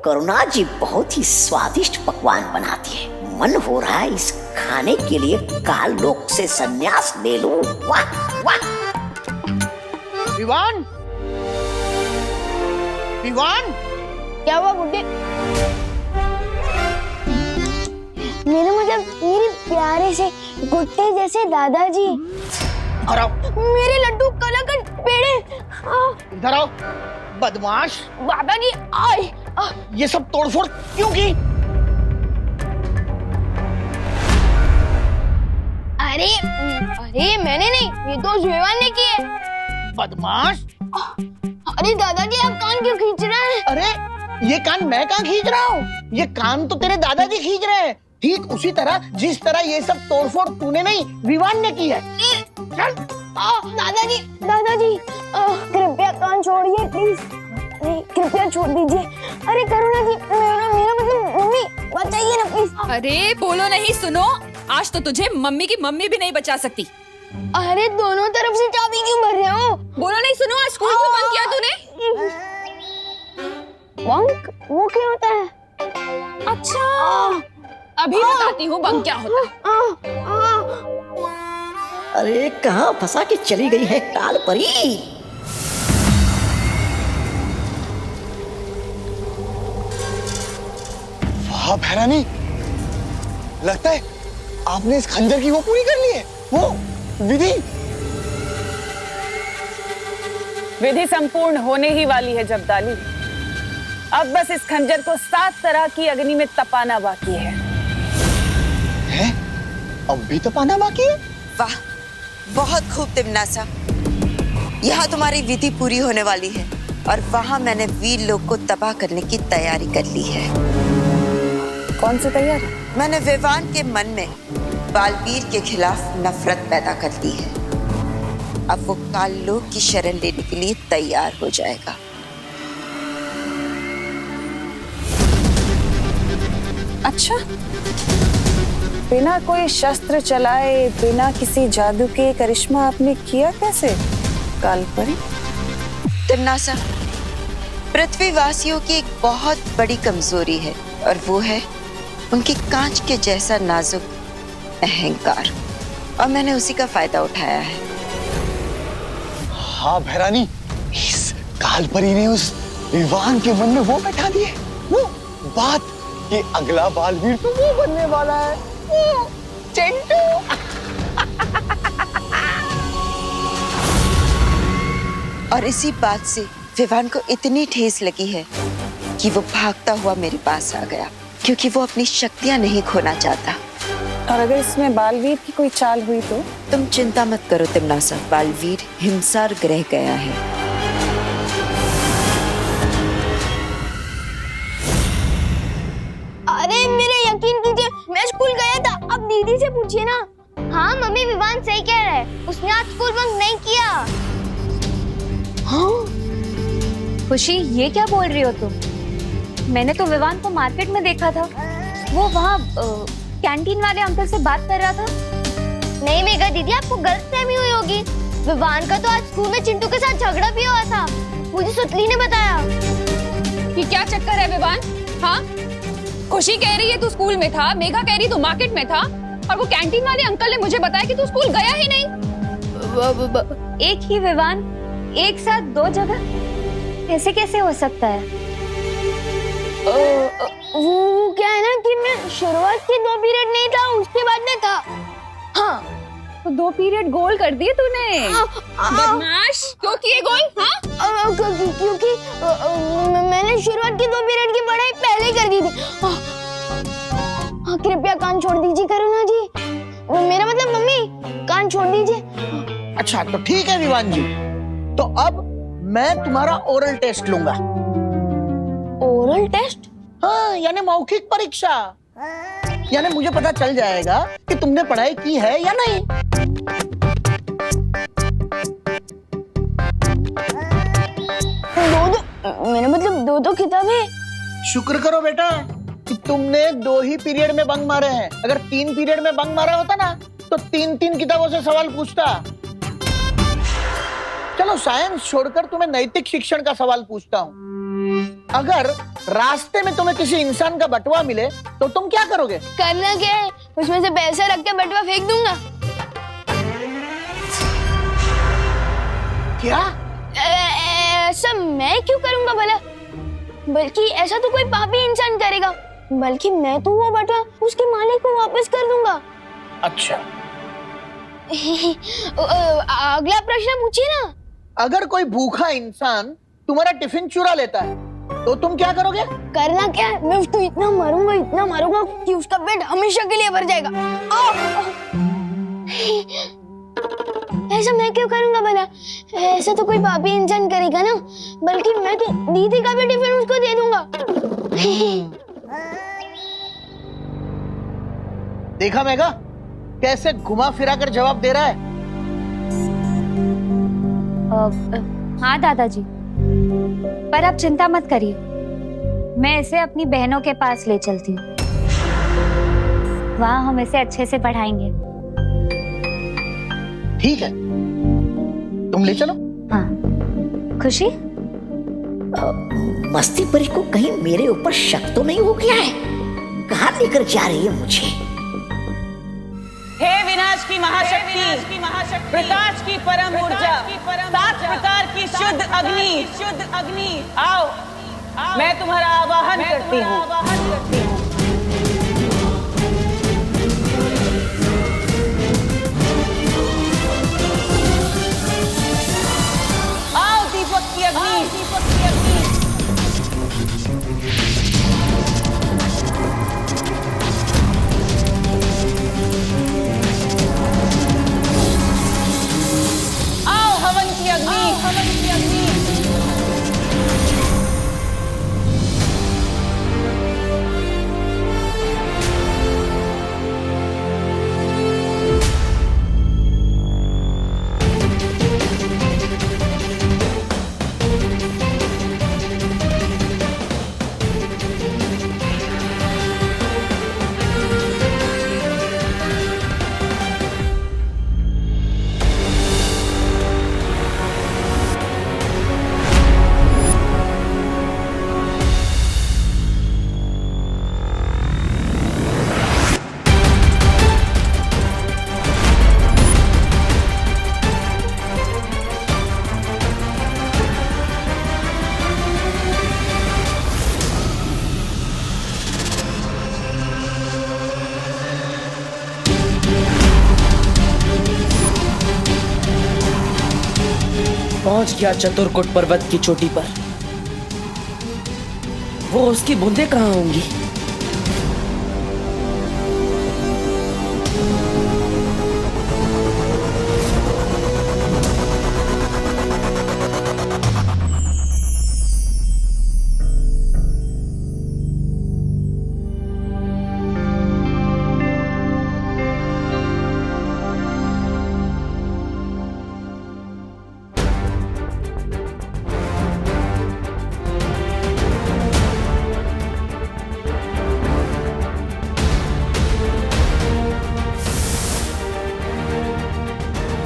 करुणा जी बहुत ही स्वादिष्ट पकवान बनाती है। मन हो रहा है इस खाने के लिए काल लोक से संन्यास ले लूं। वाह वाह। विवान, विवान, क्या हुआ गुड्डे? मेरे प्यारे से गुड्डे जैसे दादाजी। इधर आओ। मेरे लड्डू कलाकंद पेड़े। इधर आओ बदमाश। दादाजी आए। ये सब तोड़फोड़ क्यों की? अरे मैंने नहीं, ये तो जुएवान ने की है। बदमाश। अरे दादाजी आप कान क्यों खींच रहे हैं? अरे ये कान मैं कहाँ खींच रहा हूँ? ये कान तो तेरे दादाजी खींच रहे हैं, ठीक उसी तरह जिस तरह ये सब तोड़फोड़ तूने नहीं विवान ने की है। चल। दादाजी दादाजी कृपया कान छोड़िए प्लीज, कृपया छोड़ दीजिए। अरे करुणा जी, मेरा मतलब मम्मी, बचाइए ना प्लीज। अरे बोलो नहीं, सुनो, आज तो तुझे मम्मी की मम्मी भी नहीं बचा सकती। अरे दोनों तरफ से चाबी क्यों भर रहे हो? बोलो नहीं, सुनो, आज स्कूल क्यों बंद किया तूने? बंक वो क्या होता है? अच्छा, अभी बताती हूँ बंक क्या होता है। अरे कहाँ फंसा के चली गई है काल परी? वाह भैरानी, लगता है आपने इस खंजर की वो पूरी कर ली है, वो विधि। विधि संपूर्ण होने ही वाली है जब्दाली। अब बस इस खंजर को 7 तरह की अग्नि में तपाना बाकी है। अब भी तपाना बाकी है? वाह, बहुत खूब तिमनासा। यहाँ तुम्हारी विधि पूरी होने वाली है, और वहाँ मैंने वीर लोग को तबाह करने की तैयारी कर ली है। कौन सी तैयारी? मैंने विवान के मन में बालवीर के खिलाफ नफरत पैदा कर दी है। अब वो काल लोक की शरण लेने के लिए तैयार हो जाएगा। अच्छा, बिना कोई शस्त्र चलाए, बिना किसी जादू के करिश्मा आपने किया कैसे कालपरी? तिमनासा, पृथ्वीवासियों की एक बहुत बड़ी कमजोरी है, और वो है उनके कांच के जैसा नाजुक अहंकार, और मैंने उसी का फायदा उठाया है। हाँ भैरानी, इस कालपरी ने उस विवान के मन में वो बैठा दिए, वो बात कि अगला बालवीर तो वो बनने वाला है, वो चिंटू। और इसी बात से विवान को इतनी ठेस लगी है कि वो भागता हुआ मेरे पास आ गया, क्योंकि वो अपनी शक्तियां नहीं खोना चाहता। और अगर इसमें बालवीर की कोई चाल हुई तो? तुम चिंता मत करो तिमनासा, बालवीर हिमसार ग्रह गया है। अरे मेरे यकीन कीजिए, मैं स्कूल गया था। अब दीदी से पूछिए ना। हाँ मम्मी, विवान सही कह रहा है, उसने आज स्कूल बंक नहीं किया। हाँ? खुशी, ये क्या बोल रही हो तुम? मैंने तो विवान को मार्केट में देखा था, वो वहाँ कैंटीन वाले अंकल से बात कर रहा था। नहीं मेघा दीदी, आपको गलतफहमी हुई होगी। विवान का तो आज स्कूल में चिंटू के साथ झगड़ा भी हुआ था, मुझे सुतली ने बताया। ये क्या चक्कर है विवान? हाँ, खुशी कह रही है तू स्कूल में था, मेघा कह रही तू मार्केट में था, और वो कैंटीन वाले अंकल ने मुझे बताया कि तू स्कूल गया ही नहीं। एक ही विवान एक साथ दो जगह, ऐसे कैसे हो सकता है? वो क्या है ना कि मैं शुरुआत के 2 पीरियड नहीं था, उसके बाद में था। हाँ, तो 2 पीरियड गोल कर दिए तूने। बदमाश, क्यों किए गोल? हाँ, क्योंकि मैंने शुरुआत की 2 पीरियड की पढ़ाई पहले कर दी थी। कृपया कान छोड़ दीजिए करुणा जी, मेरा मतलब मम्मी, कान छोड़ दीजिए। अच्छा तो ठीक है विवान जी, तो अब मैं तुम्हारा ओरल टेस्ट लूंगा। Oral test? हाँ, यानी मौखिक परीक्षा। यानी मुझे पता चल जाएगा कि तुमने पढ़ाई की है या नहीं। मेरा मतलब 2 किताबें। शुक्र करो बेटा कि तुमने 2 ही पीरियड में बंक मारे हैं। अगर 3 पीरियड में बंक मारा होता ना तो 3 किताबों से सवाल पूछता। चलो साइंस छोड़कर तुम्हें नैतिक शिक्षण का सवाल पूछता हूँ। अगर रास्ते में तुम्हें किसी इंसान का बटुआ मिले तो तुम क्या करोगे? करना क्या है, उसमें से पैसे रख के बटुआ फेंक दूंगा। क्या? ऐसा मैं क्यों करूंगा भला? बल्कि ऐसा तो कोई पापी इंसान करेगा, बल्कि मैं तो वो बटुआ उसके मालिक को वापस कर दूंगा। अच्छा अगला प्रश्न पूछिए ना। अगर कोई भूखा इंसान तुम्हारा टिफिन चुरा लेता है तो तुम क्या करोगे? करना क्या है, मैं उसको इतना मारूंगा कि उसका पेट हमेशा के लिए भर जाएगा। ऐसा मैं क्यों करूंगा भला? ऐसा तो कोई पापी इंसान करेगा ना, बल्कि मैं तो दीदी का भी टिफिन उसको दे दूंगा। देखा मेघा, कैसे घुमा फिरा कर जवाब दे रहा है। हाँ दादाजी, पर आप चिंता मत करिए, मैं इसे अपनी बहनों के पास ले चलती हूँ, वहाँ हम इसे अच्छे से पढ़ाएंगे। ठीक है, तुम ले चलो। हाँ। खुशी, मस्ती परी को कहीं मेरे ऊपर शक तो नहीं हो गया है? कहाँ लेकर जा रही है मुझे? हे विनाश की महाशक्ति, प्रकाश की परम ऊर्जा, 7 प्रकार की शुद्ध अग्नि, आओ, मैं तुम्हारा आवाहन करती हूँ। आओ दीपक की अग्नि। आओ हवन की अग्नि। पहुंच गया चतुरकुट पर्वत की चोटी पर, वो उसकी बूंदें कहाँ होंगी?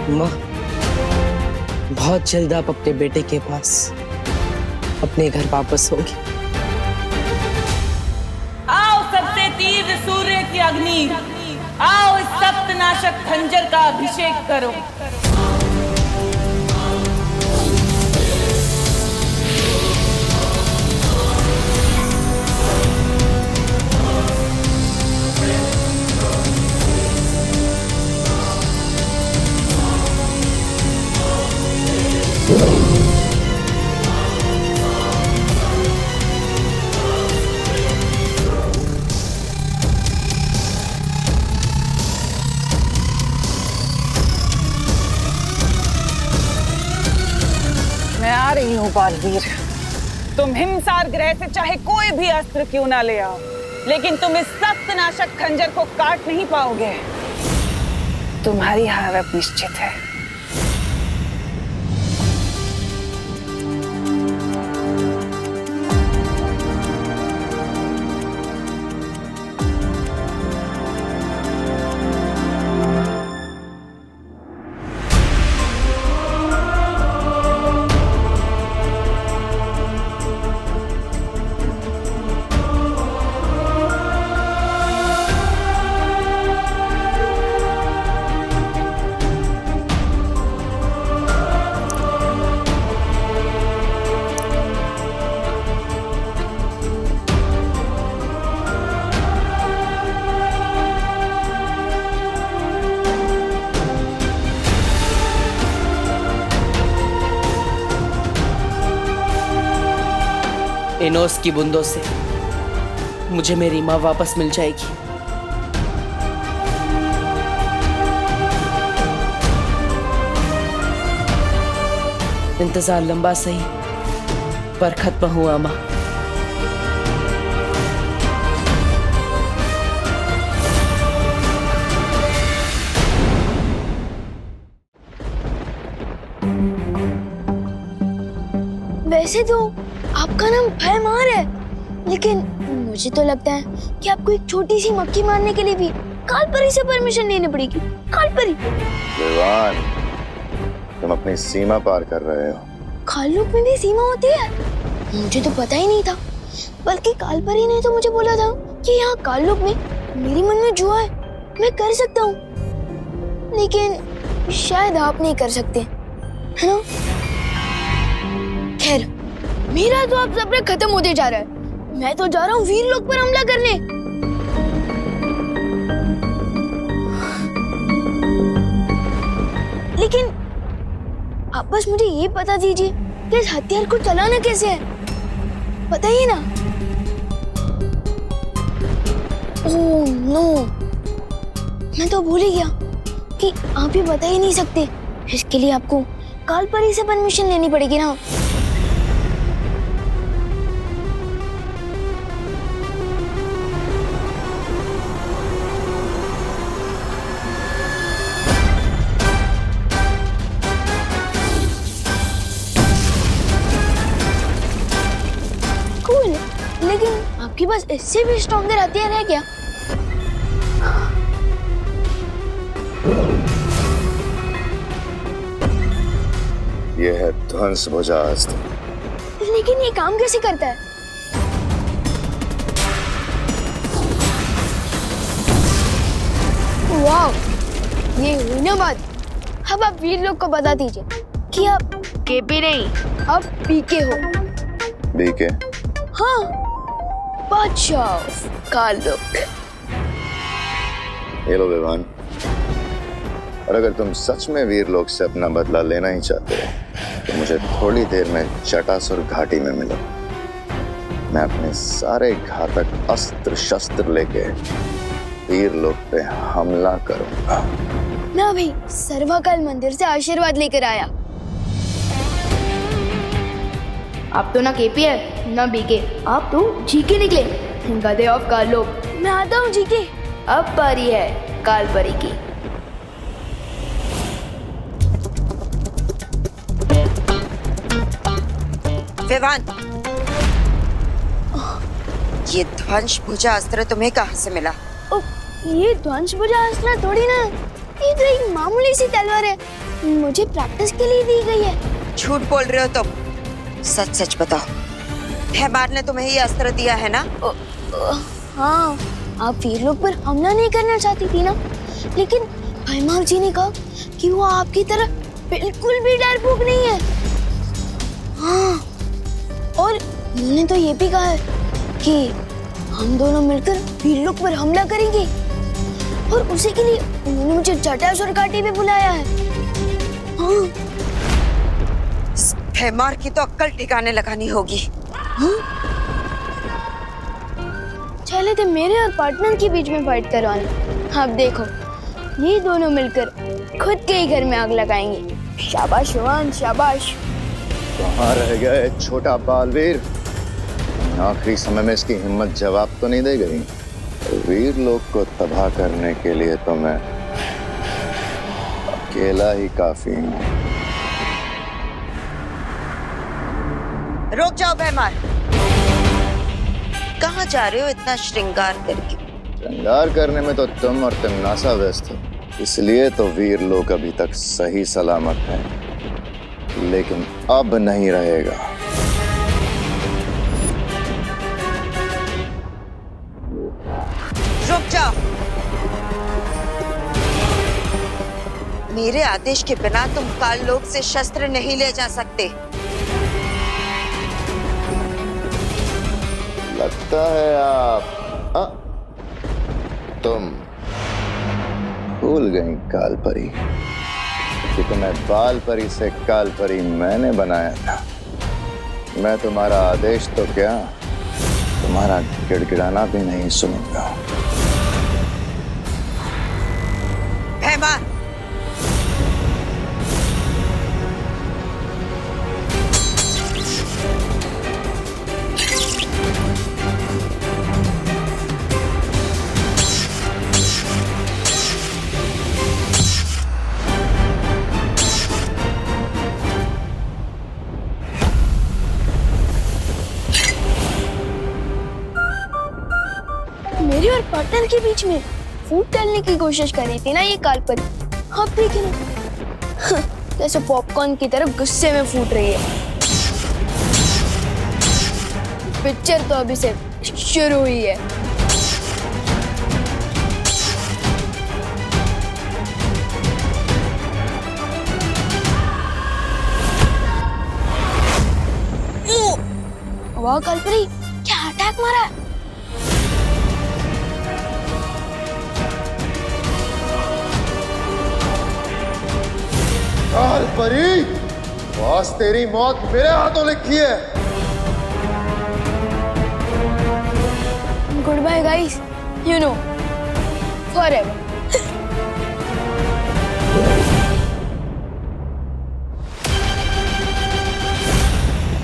माँ, बहुत जल्द आप अपने बेटे के पास अपने घर वापस होगी। आओ सबसे तीव्र सूर्य की अग्नि, आओ इस सप्तनाशक खंजर का अभिषेक करो। मैं आ रही हूँ बालवीर। तुम हिमसार ग्रह से चाहे कोई भी अस्त्र क्यों ना ले आओ, लेकिन तुम इस सप्तनाशक खंजर को काट नहीं पाओगे। तुम्हारी हार अब निश्चित है। इन ओस की बूंदों से मुझे मेरी माँ वापस मिल जाएगी। इंतजार लंबा सही पर खत्म हुआ माँ। वैसे तो आपका नाम भयमार है, लेकिन मुझे तो लगता है कि आपको एक छोटी सी मक्खी मारने के लिए भी कालपरी से परमिशन लेनी पड़ेगी। कालपरी? विवान, तुम अपनी सीमा पार कर रहे हो। काललोक में भी सीमा होती है? मुझे तो पता ही नहीं था, बल्कि कालपरी ने तो मुझे बोला था कि यहाँ काललोक में मेरे मन में जो है मैं कर सकता हूँ, लेकिन शायद आप नहीं कर सकते, है ना? खैर, मेरा तो अब सब्र खत्म होते जा रहा है। मैं तो जा रहा हूँ वीर लोक पर हमला करने। लेकिन आप बस मुझे ये बता दीजिए कि इस हथियार को चलाना कैसे है, बताइए ना। ओह नो, मैं तो भूल ही गया कि आप ये बता ही नहीं सकते। इसके लिए आपको कालपरी से परमिशन लेनी पड़ेगी ना। कूल, लेकिन आपके पास इससे भी स्ट्रॉन्गर हथियार है क्या? यह है ध्वंस भुजा अस्त्र। लेकिन ये काम कैसे करता है? वाह, ये हुई ना बात। अब आप वीर लोग को बता दीजिए कि आप केपी नहीं, अब पीके हो। बीके? हाँ, बादशाह काललोक। ये लो विवान, और अगर तुम सच में वीर लोग से अपना बदला लेना ही चाहते हो तो मुझे थोड़ी देर में जटासुर घाटी में मिलो। मैं अपने सारे घातक अस्त्र शस्त्र लेके वीर लोग पे हमला करूंगा। ना भाई, सर्वकाल मंदिर से आशीर्वाद लेकर आया। आप तो ना केपी है ना बीके, आप तो जीके निकले, गधे ऑफ काल लोग। मैं आता हूँ जीके। अब बारी है काल परी की। विवान, ये ध्वंस भुजा अस्त्र तुम्हें कहाँ से मिला? ये ध्वंस भुजा अस्त्र थोड़ी ना, ये तो एक मामूली सी तलवार है, मुझे प्रैक्टिस के लिए दी गई है। झूठ बोल रहे हो तुम, सच सच बताओ। भैमार ने तुम्हें ये अस्त्र दिया है ना? हाँ, आप वीर लोग पर हमला नहीं करना चाहती थी ना, लेकिन भैमार जी ने कहा कि वो आपकी तरह बिल्कुल भी डरपोक नहीं है। हाँ, और उन्होंने तो ये भी कहा है कि हम दोनों मिलकर वीर लोग पर हमला करेंगे, और उसी के लिए उन्होंने मुझे जटासुर घाटी में बुलाया है। हाँ। भैमार की तो अक्ल ठिकाने लगानी होगी। चले थे मेरे और पार्टनर के बीच में फाइट करवाना। अब देखो, ये दोनों मिलकर खुद के ही घर में आग लगाएंगे। शाबाश विवान, शाबाश। कहाँ रह गया है छोटा बालवीर? आखिरी समय में इसकी हिम्मत जवाब तो नहीं दे गई। वीर लोग को तबाह करने के लिए तो मैं अकेला ही काफी हूँ। रुक जाओ भैमार, कहाँ जा रहे हो इतना श्रृंगार करके? श्रृंगार करने में तो तुम और तिमनासा व्यस्त हो, इसलिए तो वीर लोग अभी तक सही सलामत हैं, लेकिन अब नहीं रहेगा। रुक जाओ, मेरे आदेश के बिना तुम काल लोक से शस्त्र नहीं ले जा सकते। लगता है आप तुम भूल गई काल परी कि तुम्हें बाल परी से काल परी मैंने बनाया था। मैं तुम्हारा आदेश तो क्या, तुम्हारा गिड़गिड़ाना भी नहीं सुनूंगा। भैमार, मेरे और पार्टनर के बीच में फूट डालने की कोशिश कर रही थी ना ये काल परी। आप देखे ना, जैसे पॉपकॉर्न की तरफ गुस्से में फूट रही है। पिक्चर तो अभी से शुरू हुई है। वाह काल परी, क्या अटैक मारा! काल परी, बॉस तेरी मौत मेरे हाथों लिखी है। Goodbye guys, you know, forever.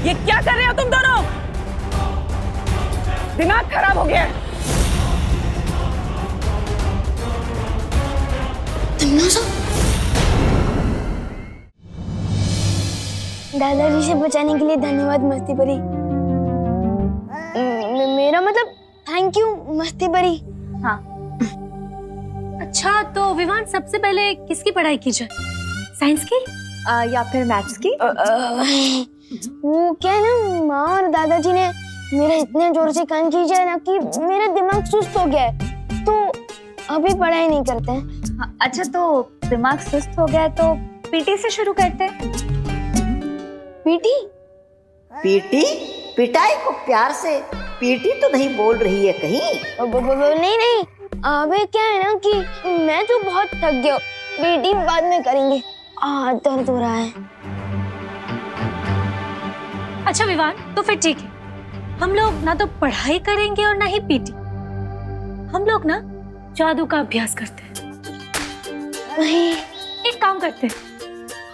ये क्या कर रहे हो तुम दोनों? दिमाग खराब हो गया है। दादाजी से बचाने के लिए धन्यवाद मस्ती परी। मेरा मतलब थैंक यू मस्ती परी। हाँ। अच्छा, तो विवान सबसे पहले किसकी पढ़ाई की जाए? साइंस की या फिर मैथ्स की? वो क्या है ना, माँ और दादाजी ने मेरा इतने जोर से कान कीजिए ना कि मेरा दिमाग सुस्त हो गया है, तो अभी पढ़ाई नहीं करते हैं। हाँ, अच्छा, तो दिमाग सुस्त हो गया है तो पीटी से शुरू करते हैं। पीटी? पीटी? पिटाई को प्यार से पीटी तो नहीं बोल रही है कहीं? नहीं नहीं, अबे क्या है ना कि मैं तो बहुत थक गया, पीटी बाद में करेंगे, दर्द हो रहा है। अच्छा विवान, तो फिर ठीक है, हम लोग ना तो पढ़ाई करेंगे और ना ही पीटी, हम लोग ना जादू का अभ्यास करते हैं। नहीं, एक काम करते हैं,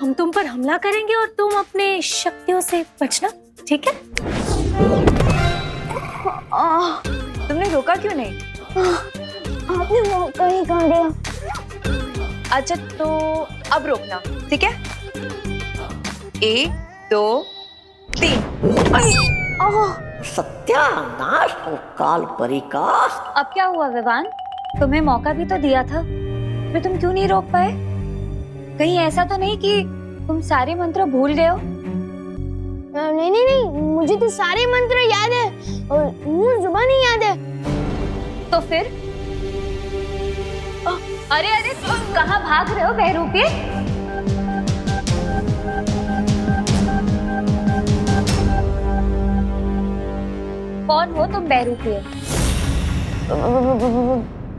हम तुम पर हमला करेंगे और तुम अपने शक्तियों से बचना, ठीक है? तुमने रोका क्यों नहीं? आपने मौका ही कहाँ दिया। अच्छा तो अब रोकना, ठीक है? 1 2 3। सत्यानाश हो काल परी का। अब क्या हुआ विवान? तुम्हें मौका भी तो दिया था, फिर तुम क्यों नहीं रोक पाए? कहीं ऐसा तो नहीं कि तुम सारे मंत्र भूल गए हो? नहीं नहीं नहीं, मुझे तो सारे मंत्र याद है और मुंह जुबान ही याद है। तो फिर? अरे अरे तुम कहाँ भाग रहे हो बहरूपे? कौन हो तुम बहरूपे?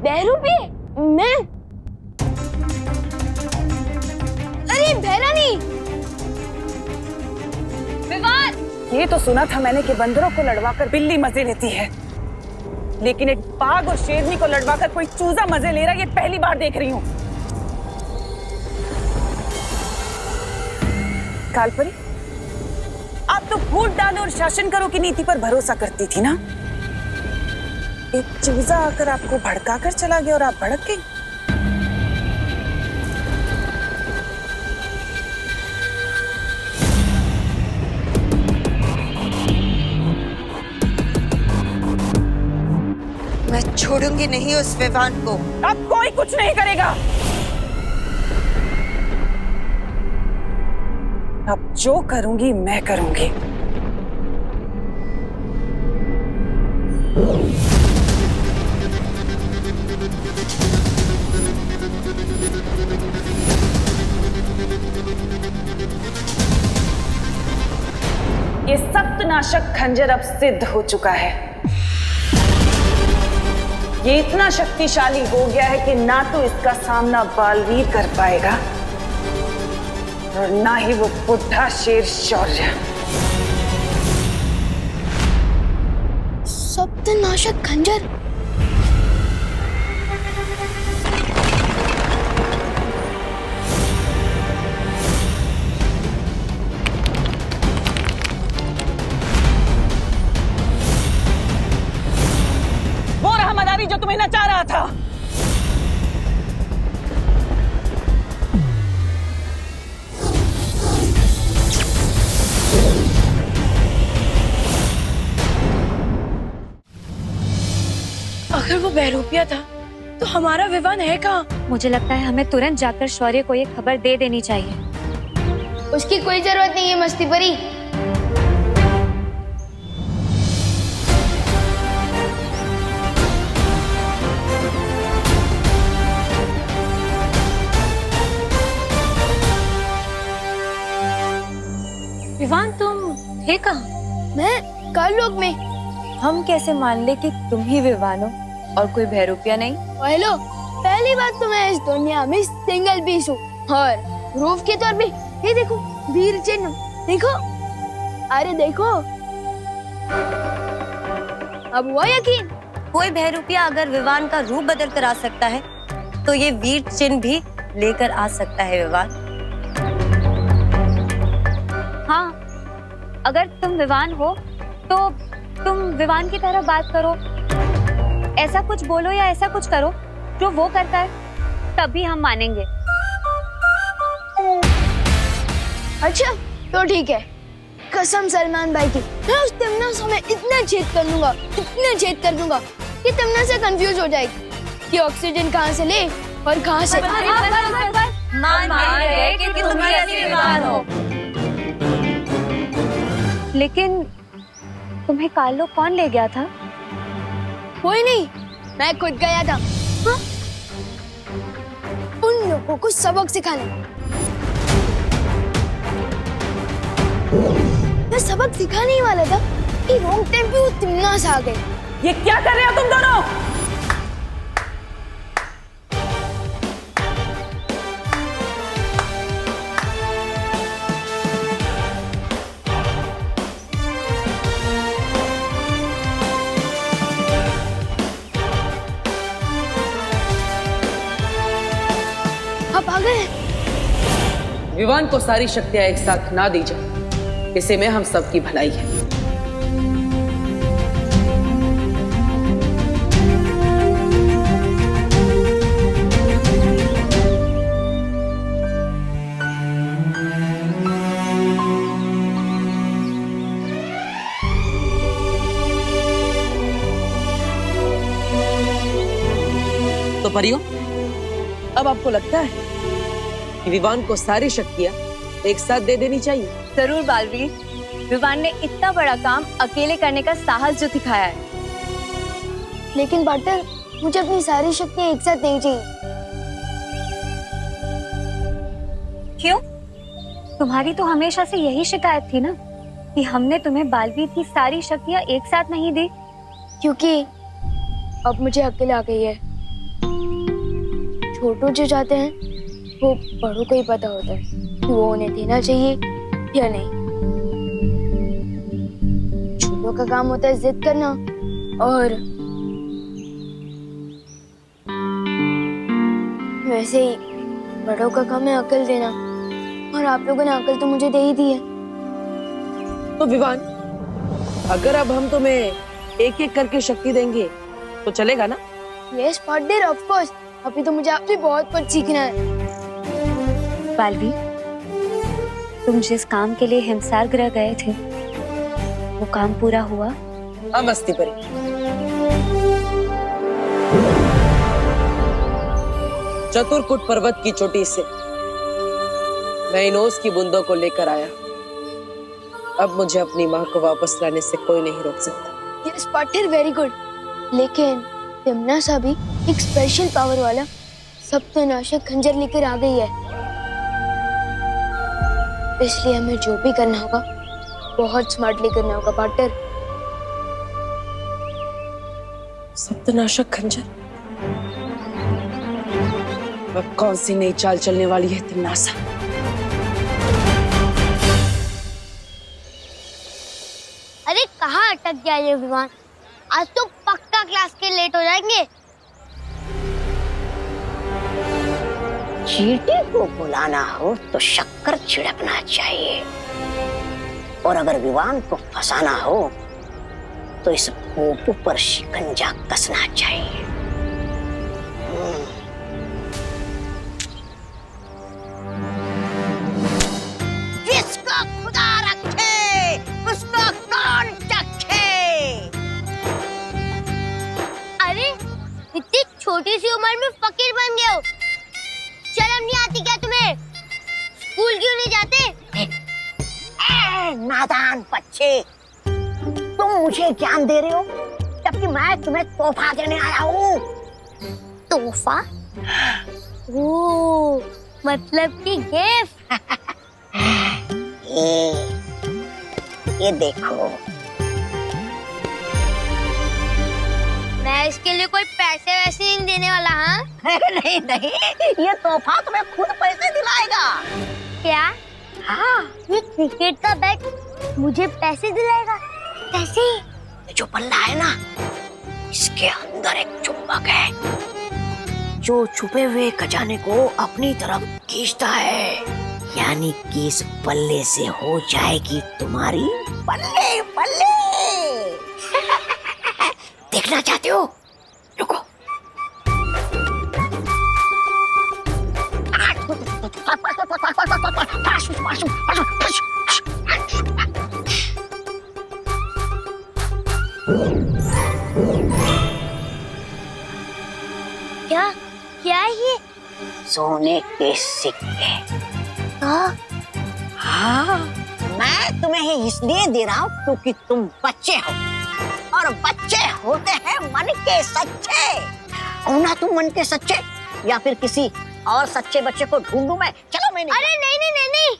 बहरूपे? मैं? अरे बहरानी। विवान! ये तो सुना था मैंने कि बंदरों को लड़वाकर बिल्ली मजे लेती है, लेकिन एक बाघ और शेरनी को लड़वाकर कोई चूजा मजे ले रहा है, ये पहली बार देख रही हूँ। कालपरी, आप तो फूट डालो और शासन करो की नीति पर भरोसा करती थी ना। एक चूजा आकर आपको भड़काकर चला गया और आप भड़क गई। मैं छोड़ूंगी नहीं उस विवान को। अब कोई कुछ नहीं करेगा। अब जो करूंगी मैं करूंगी। ये सप्तनाशक खंजर अब सिद्ध हो चुका है। ये इतना शक्तिशाली हो गया है कि ना तो इसका सामना बालवीर कर पाएगा और ना ही वो बुढ़ा शेर शौर्य। सप्तनाशक खंजर? वो रहा मदारी जो तुम्हें नचा रहा था। अगर वो बहरूपिया था तो हमारा विवान है कहाँ? मुझे लगता है हमें तुरंत जाकर शौर्य को ये खबर दे देनी चाहिए। उसकी कोई जरूरत नहीं है मस्ती परी। विवान तुम थे कहाँ? मैं काललोक में। हम कैसे मान ले कि तुम ही विवान हो और कोई बहरूपिया नहीं? हेलो, पहली बात तो मैं इस दुनिया में सिंगल पीस हूँ और प्रूफ के तौर पे ये देखो वीर चिन्ह, देखो, अरे देखो, अब हुआ यकीन? कोई बहरूपिया अगर विवान का रूप बदल कर आ सकता है तो ये वीर चिन्ह भी लेकर आ सकता है विवान। हाँ, अगर तुम विवान हो तो तुम विवान की तरह बात करो, ऐसा कुछ बोलो या ऐसा कुछ करो जो वो करता है, तभी हम मानेंगे। अच्छा तो ठीक है, कसम सलमान भाई की, मैं उस तमन्ना में इतना छेद कर दूंगा, इतना छेद कर दूंगा कि तमन्ना से कंफ्यूज हो जाएगी कि ऑक्सीजन कहाँ से ले और कहाँ से। मान रहे कि तुम ही असली विवान हो। लेकिन तुम्हें काललोक कौन ले गया था? कोई नहीं, मैं खुद गया था। हाँ? उन लोगों को सबक सिखाने। मैं सबक सिखाने ही वाला था कि रॉन्ग टाइम पे वो तिमनास आ गए। ये क्या कर रहे हो तुम दोनों? आप आ गए। विवान को सारी शक्तियां एक साथ ना दी जाए, इसी में हम सबकी भलाई है। तो परियों, अब आपको लगता है कि विवान को सारी शक्तियां एक साथ दे देनी चाहिए? जरूर बालवीर, विवान ने इतना बड़ा काम अकेले करने का साहस जो दिखाया है। लेकिन पार्टनर, मुझे अपनी सारी शक्तियां एक साथ नहीं चाहिए। क्यों? तुम्हारी तो हमेशा से यही शिकायत थी ना कि हमने तुम्हें बालवीर की सारी शक्तियां एक साथ नहीं दी। क्योंकि अब मुझे अकेले आ गई है। छोटू जो चाहते हैं वो बड़ों को ही पता होता है कि वो उन्हें देना चाहिए या नहीं। छोटों का काम होता है जिद करना और वैसे ही बड़ों का काम है अकल देना, और आप लोगों ने अकल तो मुझे दे ही दी है। तो विवान, अगर अब हम तुम्हें एक एक करके शक्ति देंगे तो चलेगा ना? Yes partner, of course. अभी तो मुझे आपसे बहुत कुछ सीखना है। बालवीर, तुम जिस काम के लिए हिमसार ग्रह गए थे वो काम पूरा हुआ? हाँ मस्ती परी, चतुरकुट पर्वत की चोटी से मैं इन ओस की बूंदों को लेकर आया। अब मुझे अपनी माँ को वापस लाने से कोई नहीं रोक सकता। Yes partner, very good. लेकिन तिमनासा भी एक स्पेशल पावर वाला सप्तनाशक खंजर लेकर आ गई है, इसलिए हमें जो भी करना होगा बहुत स्मार्टली करना होगा पार्टनर। सप्तनाशक खंजर? अब कौन सी नई चाल चलने वाली है तिमनासा? अरे कहाँ अटक गया ये विमान? आज तो पक्का क्लास के लेट हो जाएंगे। चींटी को बुलाना हो तो शक्कर छिड़कना चाहिए, और अगर विवान को फंसाना हो तो इस पोपू पर शिकंजा कसना चाहिए। जिसको खुदा रखे उसको कौन चखे। अरे इतनी छोटी सी उम्र में फकीर बन गए हो, शर्म नहीं आती क्या तुम्हें? स्कूल क्यों नहीं जाते? नादान बच्चे, तुम मुझे ज्ञान दे रहे हो जबकि मैं तुम्हें तोहफा देने आया हूँ। तोहफा? ओह, मतलब कि गिफ्ट। ये देखो। मैं इसके लिए कोई पैसे वैसे नहीं देने वाला। हाँ? नहीं नहीं, ये तोहफा तुम्हें खुद पैसे दिलाएगा। क्या? हाँ, ये क्रिकेट का बैट मुझे पैसे दिलाएगा? पैसे? ये जो बल्ला है ना, इसके अंदर एक चुंबक है जो छुपे हुए खजाने को अपनी तरफ खींचता है, यानी कि इस बल्ले से हो जाएगी तुम्हारी बल्ले बल्ले। देखना चाहते हो? रुको। क्या क्या है ये? सोने के सिक्के। हाँ, मैं तुम्हें ही इसलिए दे रहा हूँ क्योंकि तुम बच्चे हो, और बच्चे होते हैं मन के सच्चे। हो ना तुम मन के सच्चे, या फिर किसी और सच्चे बच्चे को ढूंढूं मैं? चलो मैं। अरे नहीं नहीं नहीं नहीं,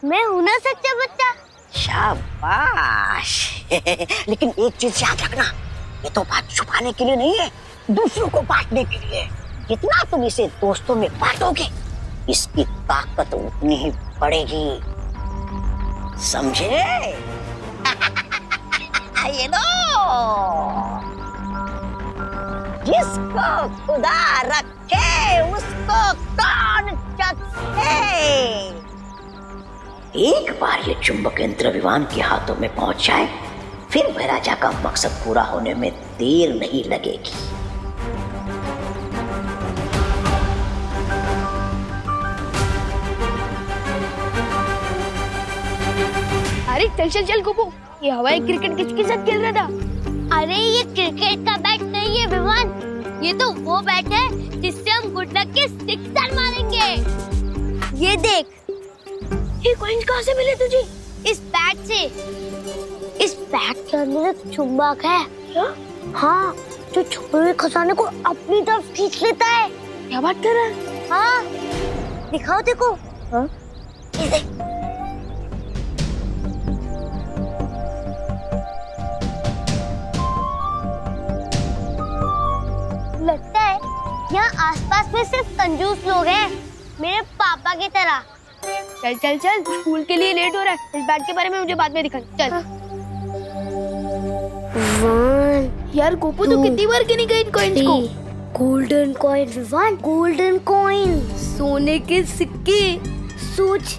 मैं हूं ना सच्चा बच्चा। शाबाश। लेकिन एक चीज याद रखना, ये तो बात छुपाने के लिए नहीं है, दूसरों को बांटने के लिए। जितना तुम इसे दोस्तों में बांटोगे, इसकी ताकत उतनी ही बढ़ेगी, समझे? ये लो। जिसको खुदा रखे उसको कौन चखे। एक बार ये चुंबक यंत्र विमान के हाथों में पहुंच जाए, फिर महाराजा का मकसद पूरा होने में देर नहीं लगेगी। अरे चल चल चल गोपू, ये हवाई क्रिकेट किसके साथ खेल रहा था? अरे ये क्रिकेट का बैट नहीं है विवान, ये तो वो बैट है जिससे हम गुड लक के सिक्सर मारेंगे। ये देख, ये कॉइन्स कहाँ से मिले तुझे? इस बैट से। इस बैट के अंदर एक चुंबक है। क्या? हाँ, जो छुपे हुए खजाने को अपनी तरफ खींच लेता है। क्या बात कर रहा है? हाँ, दिखाओ देखो। हाँ? ये देख। लगता है यहाँ आसपास में सिर्फ कंजूस लोग हैं, मेरे पापा की तरह। चल चल चल, स्कूल के लिए लेट हो रहा है। इस बैट के बारे में मुझे बाद में दिखा। चल। यार गोपू, तू कितनी बार गिनी गई इन कॉइन्स को? Golden coin Vivan, golden coin, सोने के सिक्के। सोच,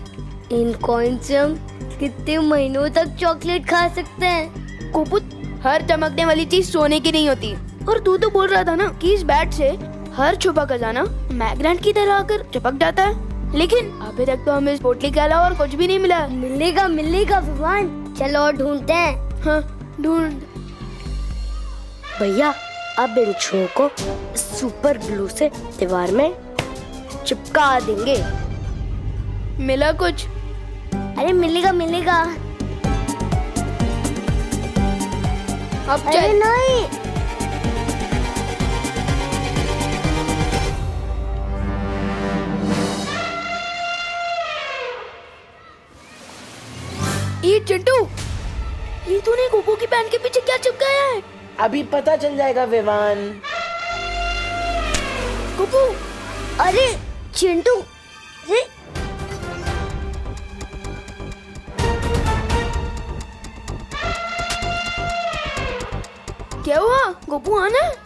इन कॉइन से हम कितने महीनों तक चॉकलेट खा सकते हैं। गोपू, हर चमकने वाली चीज सोने की नहीं होती। और तू तो बोल रहा था ना कि इस बैट से हर छुपा खजाना मैग्नेट की तरह आकर चिपक जाता है, लेकिन अभी तक तो हमें इस पोटली के अलावा और कुछ भी नहीं मिला। मिलेगा मिलेगा विवान, चलो और ढूंढते हैं। हाँ ढूंढ। भैया, अब इन छुओं को सुपर ग्लू से दीवार में चिपका देंगे। मिला कुछ? अरे मिलेगा मिलेगा। अब अरे नहीं, ये चिंटू, ये तूने गोपू की पैंट के पीछे क्या चिपकाया है? अभी पता चल जाएगा विवान। गोपू, अरे चिंटू, अरे क्या हुआ? गोपू आना है?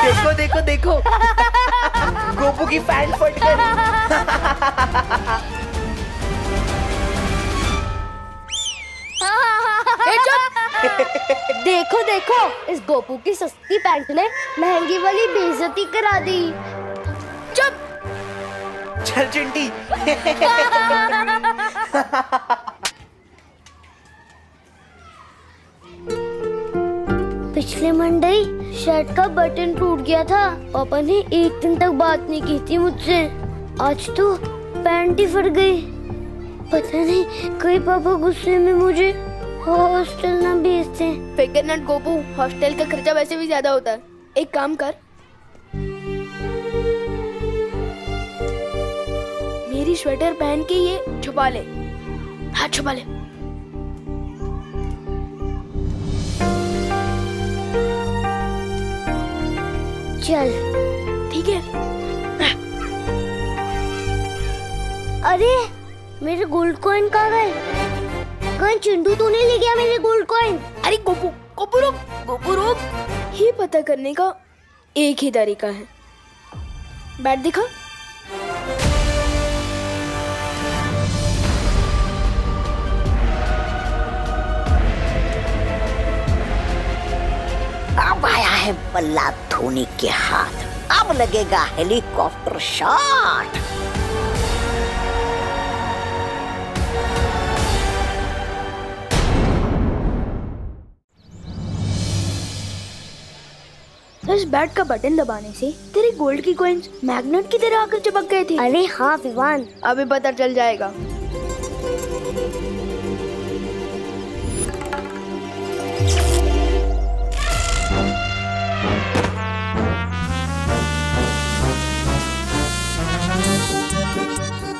देखो देखो देखो, गोपू की पैंट फट गई। देखो देखो, इस गोपू की सस्ती पैंट ने महंगी वाली बेइज्जती करा दी। चुप। चल चिंटी। पिछले मंडे शर्ट का बटन टूट गया था। पापा ने एक दिन तक बात नहीं की थी मुझसे, आज तो पैंट ही फट गई। पता नहीं कहीं पापा गुस्से में मुझे हॉस्टल ना भेजते। फिकर नट गोपू, हॉस्टल का खर्चा वैसे भी ज्यादा होता है। एक काम कर, मेरी स्वेटर पहन के ये छुपा ले। हाँ छुपा ले। चल ठीक है। अरे मेरे गोल्ड कॉइन कहाँ गए? कहीं चिंटू तो नहीं ले गया मेरे गोल्ड कॉइन? अरे गोपू, गोपू रुक, गोपू रुक। ये पता करने का एक ही तरीका है। बैट दिखा। अब आया है बल्ला धोनी के हाथ, अब लगेगा हेलीकॉप्टर शॉट। इस बैट का बटन दबाने से तेरे गोल्ड की कॉइन्स मैग्नेट की तरह आकर चिपक गए थे। अरे हाँ विवान, अभी पता चल जाएगा।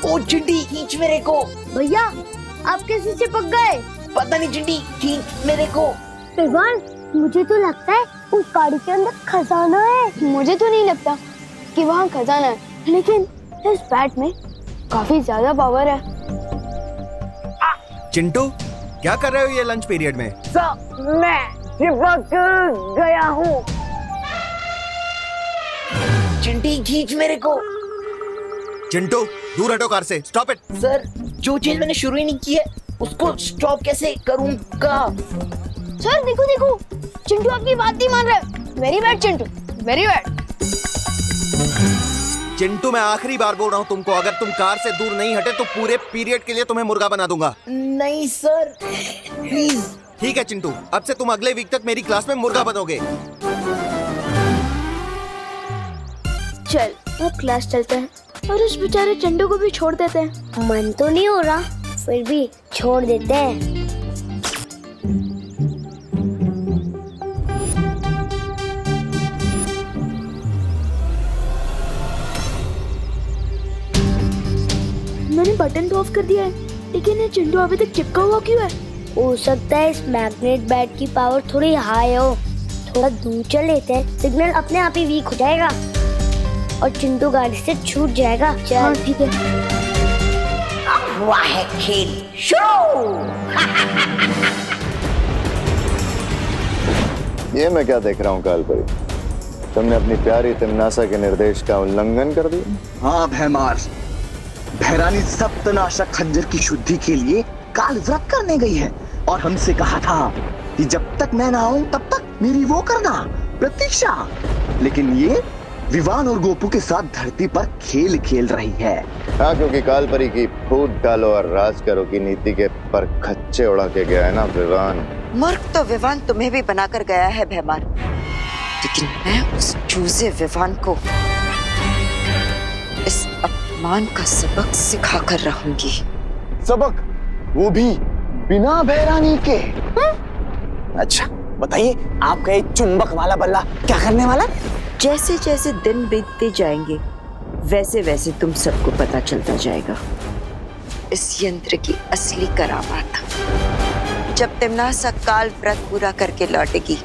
ओ चिंटी, खींच मेरे को। भैया आप कैसे चिपक गए? पता नहीं चिंटी, खींच मेरे को। विवान, मुझे तो लगता है उस गाड़ी के अंदर खजाना है। मुझे तो नहीं लगता कि वहाँ खजाना है, लेकिन इस बैट में काफी ज्यादा पावर है। चिंटू, क्या कर रहे हो ये लंच पीरियड में? मैं चिपक गया हूँ। चिंटी खींच मेरे को। चिंटू, दूर हटो कार से, स्टॉप इट। सर, जो चीज मैंने शुरू ही नहीं की है उसको स्टॉप कैसे करूँगा? सर देखो देखो, चिंटू आपकी बात नहीं मान रहा है। Very bad Chintu, very bad. Chintu, मैं आखिरी बार बोल रहा हूँ तुमको, अगर तुम कार से दूर नहीं हटे तो पूरे पीरियड के लिए तुम्हें मुर्गा बना दूंगा। नहीं सर, प्लीज। ठीक है चिंटू, अब से तुम अगले वीक तक मेरी क्लास में मुर्गा बनोगे। चल, अब क्लास चलते हैं और उस बेचारे चिंटू को भी छोड़ देते हैं। मन तो नहीं हो रहा, फिर भी छोड़ देते हैं। मैंने बटन तो ऑफ कर दिया है, लेकिन ये चिंटू अभी तक चिपका हुआ क्यों है? हो सकता है इस मैग्नेट बैट की पावर थोड़ी हाई हो। थोड़ा दूर चल लेते हैं, सिग्नल अपने आप ही वीक हो जाएगा और चिंटू गाड़ी से छूट जाएगा। चल। हाँ ठीक है। हुआ है खेल शुरू। ये मैं क्या देख रहा हूँ कालपरी, तुमने अपनी प्यारी तिमनासा के निर्देश का उल्लंघन कर दिया। हाँ भैमार, भैरानी सप्तनाशक खंजर की शुद्धि के लिए काल व्रत करने गई है और हमसे कहा था कि जब तक मैं ना आऊं तब तक मेरी वो करना प्रतीक्षा, लेकिन ये विवान और गोपू के साथ धरती पर खेल खेल रही है। हाँ, क्योंकि कालपरी की फूट डालो और राज करो की नीति के पर खच्चे उड़ा के गया है ना विवान। मूर्ख तो विवान तुम्हें भी बनाकर गया है भैमार, लेकिन मैं उस चूजे विवान को इस अपमान का सबक सिखा कर रहूंगी। सबक, वो भी बिना भैरानी के। अच्छा बताइए, आपका ये चुंबक वाला बल्ला क्या करने वाला? जैसे जैसे दिन बीतते जाएंगे वैसे वैसे तुम सबको पता चलता जाएगा इस यंत्र की असली करामात। जब तिमनासा काल व्रत पूरा करके लौटेगी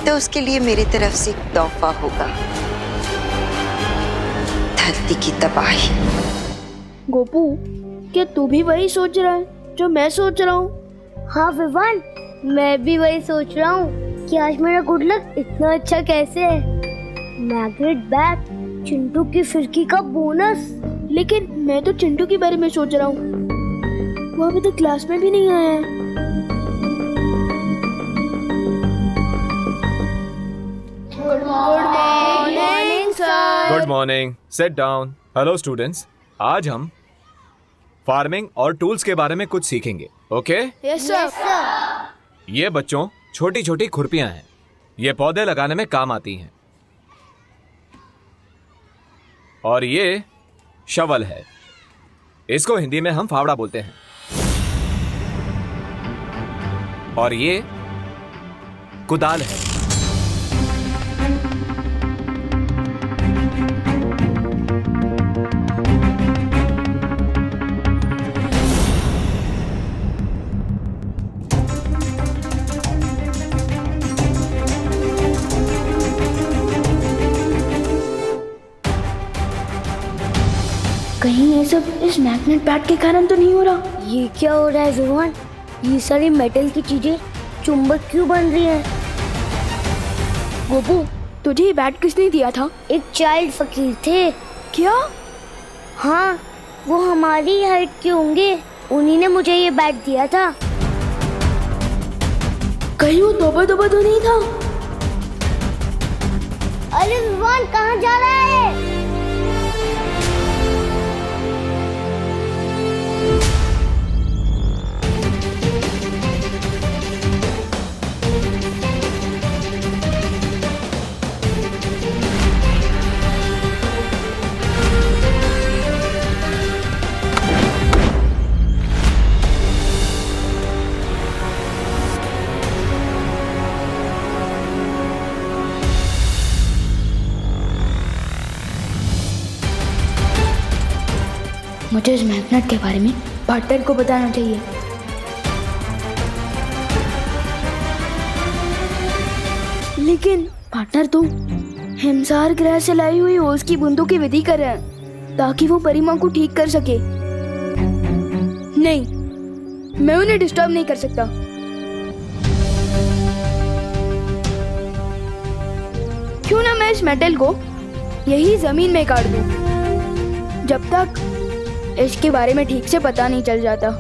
तो उसके लिए मेरी तरफ से एक तोहफा होगा, धरती की तबाही। गोपू, क्या तू भी वही सोच रहा है जो मैं सोच रहा हूँ? हाँ विवान, मैं भी वही सोच रहा हूँ कि आज मेरा गुड लक इतना अच्छा कैसे है। मैग्नेट बैट, चिंटू की फिरकी का बोनस। लेकिन मैं तो चिंटू के बारे में सोच रहा हूँ, वो अभी तक क्लास में भी नहीं आया है। Good morning sir. Good morning, sit down. Hello students, आज हम फार्मिंग और टूल्स के बारे में कुछ सीखेंगे। ओके? Yes sir. ये बच्चों छोटी छोटी खुरपियां हैं, ये पौधे लगाने में काम आती हैं। और ये शवल है, इसको हिंदी में हम फावड़ा बोलते हैं। और ये कुदाल है। कहीं ये सब इस मैग्नेट बैट के कारण तो नहीं हो रहा? ये क्या हो रहा है विवान? ये सारी मेटल की चीजें चुंबक क्यों बन रही हैं? गोपू, तुझे ये बैट किसने दिया था? एक चाइल्ड फकीर थे। क्या? हाँ, वो हमारी हाइट के होंगे, उन्हीं ने मुझे ये बैट दिया था। कहीं वो दबा दबा तो नहीं था? अरे विवान, कहाँ जा रहा है? मुझे इस मैग्नेट के बारे में पार्टनर को बताना चाहिए। लेकिन पार्टनर तुम हिमसार ग्रह से लाई हुई ओस की बूंदों की विधि कर रहे हैं ताकि वो परी माँ को ठीक कर सके। नहीं, मैं उन्हें डिस्टर्ब नहीं कर सकता। क्यों ना मैं इस मेटल को यही जमीन में काट दूं, जब तक इसके बारे में ठीक से पता नहीं चल जाता।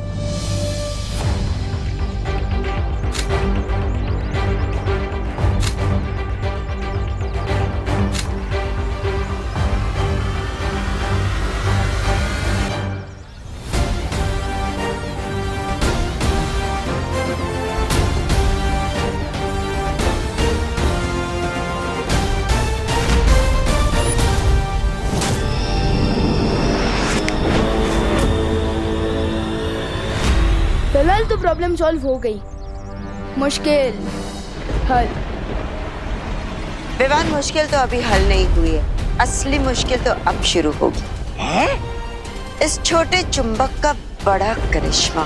फिलहाल तो प्रॉब्लम सॉल्व हो गई, मुश्किल हल। विवान, मुश्किल तो अभी हल नहीं हुई है, असली मुश्किल तो अब शुरू होगी। है? इस छोटे चुंबक का बड़ा करिश्मा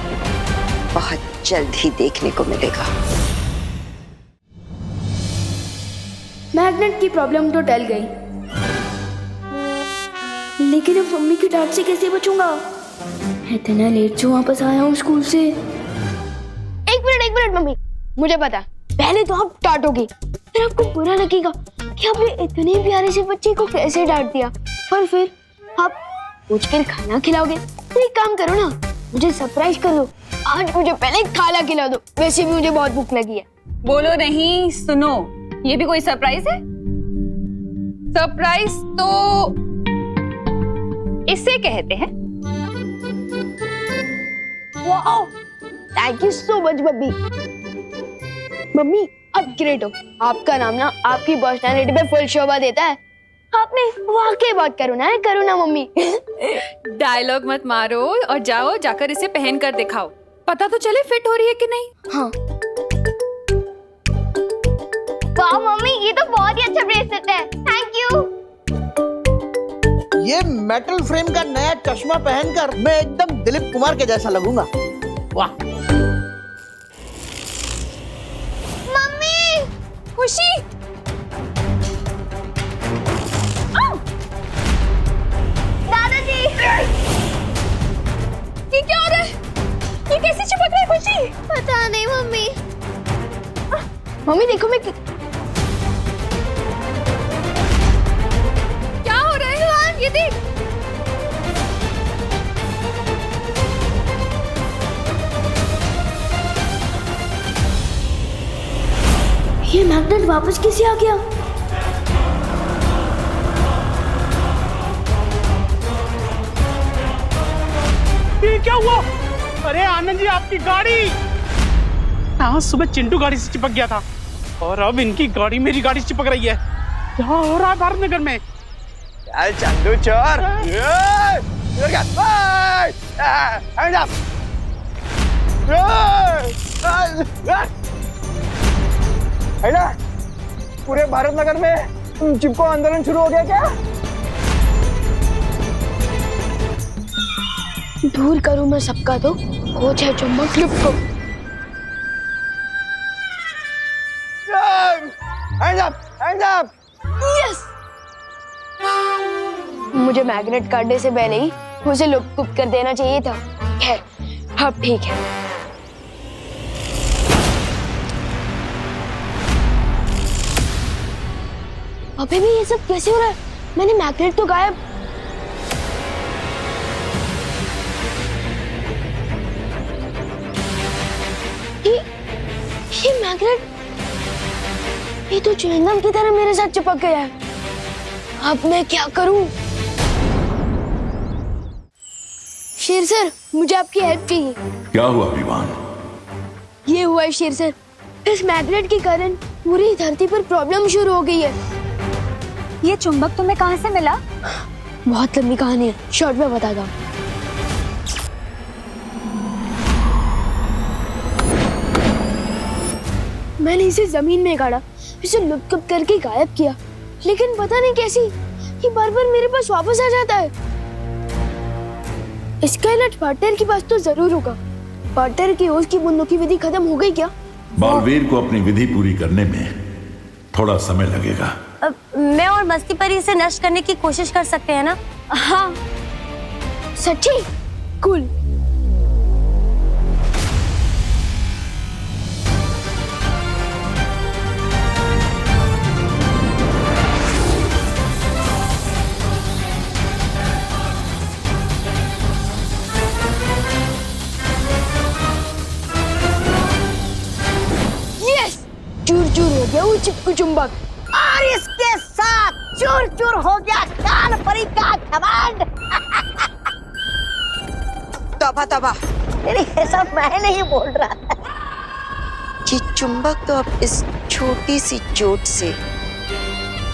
बहुत जल्द ही देखने को मिलेगा। मैग्नेट की प्रॉब्लम तो टल गई, लेकिन अब मम्मी की डांट से कैसे बचूंगा? इतना लेट से वापस आया हूँ स्कूल से। एक मिनट मम्मी, मुझे पता पहले तो आप डांटोगी, फिर आपको बुरा लगेगा कि आपने इतने प्यारे से बच्चे को कैसे डांट दिया, पर फिर आप पूछ कर खाना खिलाओगे। तो एक काम करो ना, मुझे सरप्राइज कर दो। आज मुझे पहले खाना खिला दो, वैसे भी मुझे बहुत भूख लगी है। बोलो नहीं, सुनो, ये भी कोई सरप्राइज है? सरप्राइज तो इसे कहते हैं। Wow, thank you so much mummy. Mummy आप ग्रेट हो, आपका नाम ना आपकी पर्सनालिटी पे फुल शोभा देता है। आपने वाकई बहुत करो ना मम्मी। डायलॉग मत मारो और जाओ, जाकर इसे पहन कर दिखाओ, पता तो चले फिट हो रही है कि नहीं। हाँ। वाह मम्मी, ये तो बहुत ही अच्छा ब्रेसलेट है, थैंक यू। ये मेटल फ्रेम का नया चश्मा पहनकर मैं एकदम दिलीप कुमार के जैसा लगूंगा। वाह। मम्मी, खुशी, दादाजी, ये क्या हो रहा है? ये कैसे चिपक रहा है खुशी? पता नहीं मम्मी। मम्मी देखो, मैं क्या हो रहा है? ये देख। ये मैग्नेट वापस कैसे आ गया? ये क्या हुआ? अरे आनंद जी, आपकी गाड़ी। हाँ, सुबह चिंटू गाड़ी से चिपक गया था और अब इनकी गाड़ी मेरी गाड़ी से चिपक रही है। क्या हो रहा है भारत नगर में? चंदू चोर, पूरे भारत नगर में चिपको आंदोलन शुरू हो गया क्या? दूर करूं मैं सबका तो हो जाए चुंबक लिप को। Hands up! यस! मुझे मैग्नेट काटने से पहले ही उसे लुप कर देना चाहिए था। खैर, अब ठीक है। अबे भी ये सब कैसे हो रहा है? मैंने मैग्नेट तो गायब। ये मैग्नेट, ये तो च्युइंगम की तरह मेरे साथ चिपक गया है। अब मैं क्या करूं? शेर सर, मुझे आपकी हेल्प चाहिए। क्या हुआ विवान? ये हुआ है शेर सर, इस मैग्नेट के कारण पूरी धरती पर प्रॉब्लम शुरू हो गई है। ये चुंबक तुम्हें कहाँ से मिला? बहुत लंबी कहानी है, शॉर्ट में बताता हूँ। मैंने इसे जमीन में गाड़ा, इसे लुप्त करके गायब किया, लेकिन पता नहीं कैसी ये बार-बार मेरे पास वापस आ जाता है। इसका इलाज पार्टनर के पास तो जरूर होगा। पार्टनर की ओस की बूंदों की विधि खत्म हो गई क्या? बालवीर को अपनी विधि पूरी करने में थोड़ा समय लगेगा। मैं और मस्ती परी इसे नष्ट करने की कोशिश कर सकते हैं ना? हाँ सच्ची कूल। चूर चूर हो गया वो चिपकू चुंबक, और इसके साथ चूर चूर हो गया काल परी का घमंड। तौबा तौबा, ये सब मैं नहीं बोल रहा था। ये चुंबक तो अब इस छोटी सी चोट से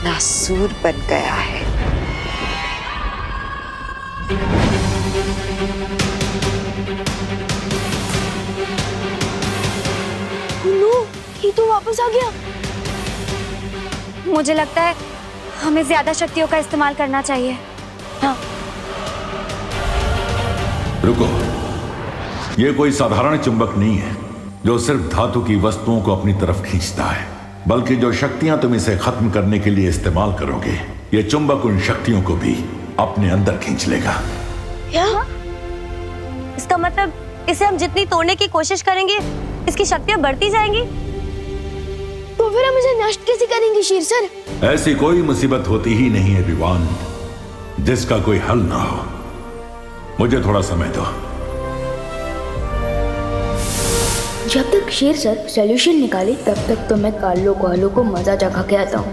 नासूर बन गया है। ये तो वापस आ गया। मुझे लगता है हमें ज्यादा शक्तियों का इस्तेमाल करना चाहिए। हाँ। रुको, ये कोई साधारण चुंबक नहीं है जो सिर्फ धातु की वस्तुओं को अपनी तरफ खींचता है, बल्कि जो शक्तियां तुम इसे खत्म करने के लिए इस्तेमाल करोगे, ये चुंबक उन शक्तियों को भी अपने अंदर खींच लेगा। क्या? इसका मतलब इसे हम जितनी तोड़ने की कोशिश करेंगे, इसकी शक्तियां बढ़ती जाएंगी। तो फिर हम इसे नष्ट कैसे करेंगे शेर सर? ऐसी कोई मुसीबत होती ही नहीं है विवान जिसका कोई हल ना हो। मुझे थोड़ा समय दो। जब तक शेर सर सॉल्यूशन निकाले तब तक तो मैं कालो कोहलो को मजा चखा के आता हूँ।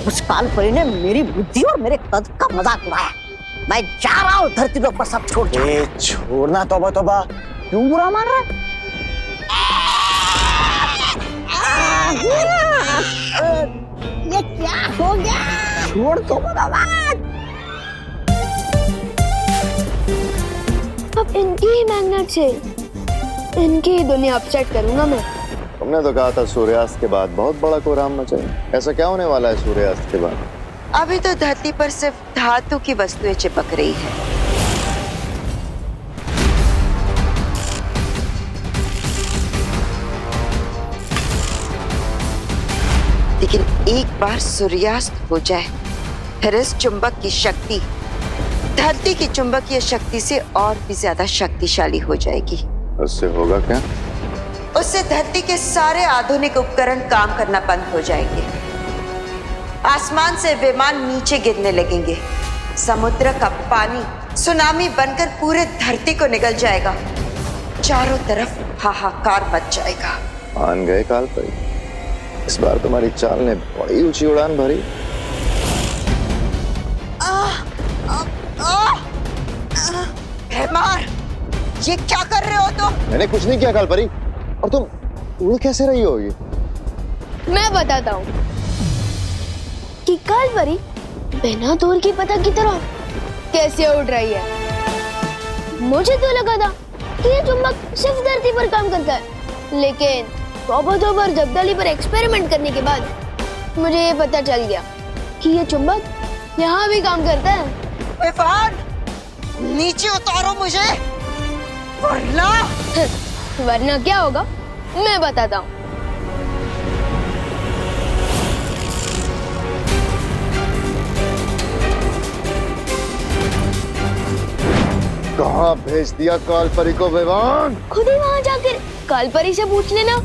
उस काल परी ने मेरी बुद्धि और मेरे कद का मजाक उड़ाया। मैं जा रहा हूँ धरती पर ऊपर सब छोड़। छोड़ना, तौबा तौबा, क्यों बुरा मान रहा है? ये क्या हो गया? छोड़ दो भगवान। अब इनकी ही मैग्नेट से इनकी ही दुनिया अपसेट करूंगा मैं। तुमने तो कहा था सूर्यास्त के बाद बहुत बड़ा कोहराम मचाएगा। ऐसा क्या होने वाला है सूर्यास्त के बाद? अभी तो धरती पर सिर्फ धातु की वस्तुएं चिपक रही है। लेकिन एक बार सूर्यास्त हो जाए फिर इस चुंबक की शक्ति धरती की चुंबकीय शक्ति से और भी ज्यादा शक्तिशाली हो जाएगी। उससे होगा क्या? उससे धरती के सारे आधुनिक उपकरण काम करना बंद हो जाएंगे। आसमान से विमान नीचे गिरने लगेंगे। समुद्र का पानी सुनामी बनकर पूरे धरती को निगल जाएगा। चारों तरफ हाहाकार मच जाएगा। मान गए काल परी, इस बार तुम्हारी चाल ने बड़ी ऊंची उड़ान भरी। भैमार, ये क्या कर रहे हो तुम? मैंने कुछ नहीं किया काल परी। और तुम उड़ कैसे रही हो? ये मैं बताता हूँ कि काल परी बिना दूर की पतंग की तरह कैसे उड़ रही है। मुझे तो लगा था कि ये चुंबक सिर्फ धरती पर काम करता है, लेकिन तौबा जब्दाली पर एक्सपेरिमेंट करने के बाद मुझे ये पता चल गया कि ये चुंबक यहाँ भी काम करता है। विवान, नीचे उतारो मुझे, वरना क्या होगा मैं बताता हूँ। कहाँ भेज दिया काल परी को विवान? खुद ही वहाँ जाकर काल परी से पूछ लेना।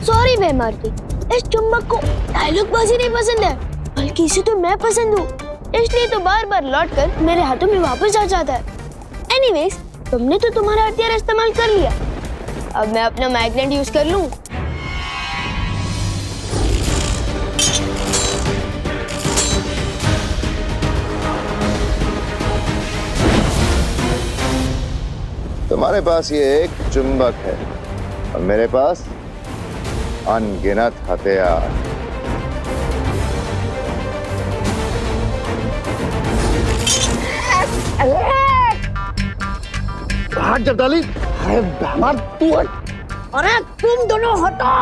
सॉरी भैमार जी, इस चुंबक को डायलॉगबाजी नहीं पसंद है, बल्कि इसे तो मैं पसंद हूँ, इसलिए तो बार बार लौट कर मेरे हाथों में वापस आ जाता है। एनीवेज, तुमने तो तुम्हारा हथियार इस्तेमाल कर लिया, अब मैं अपना मैग्नेट यूज कर लूं। तुम्हारे पास ये एक चुंबक है और मेरे पास अनगिनत हथियार। हाथ जब डाली अरे बेमान तू हट। अरे तुम दोनों हटो।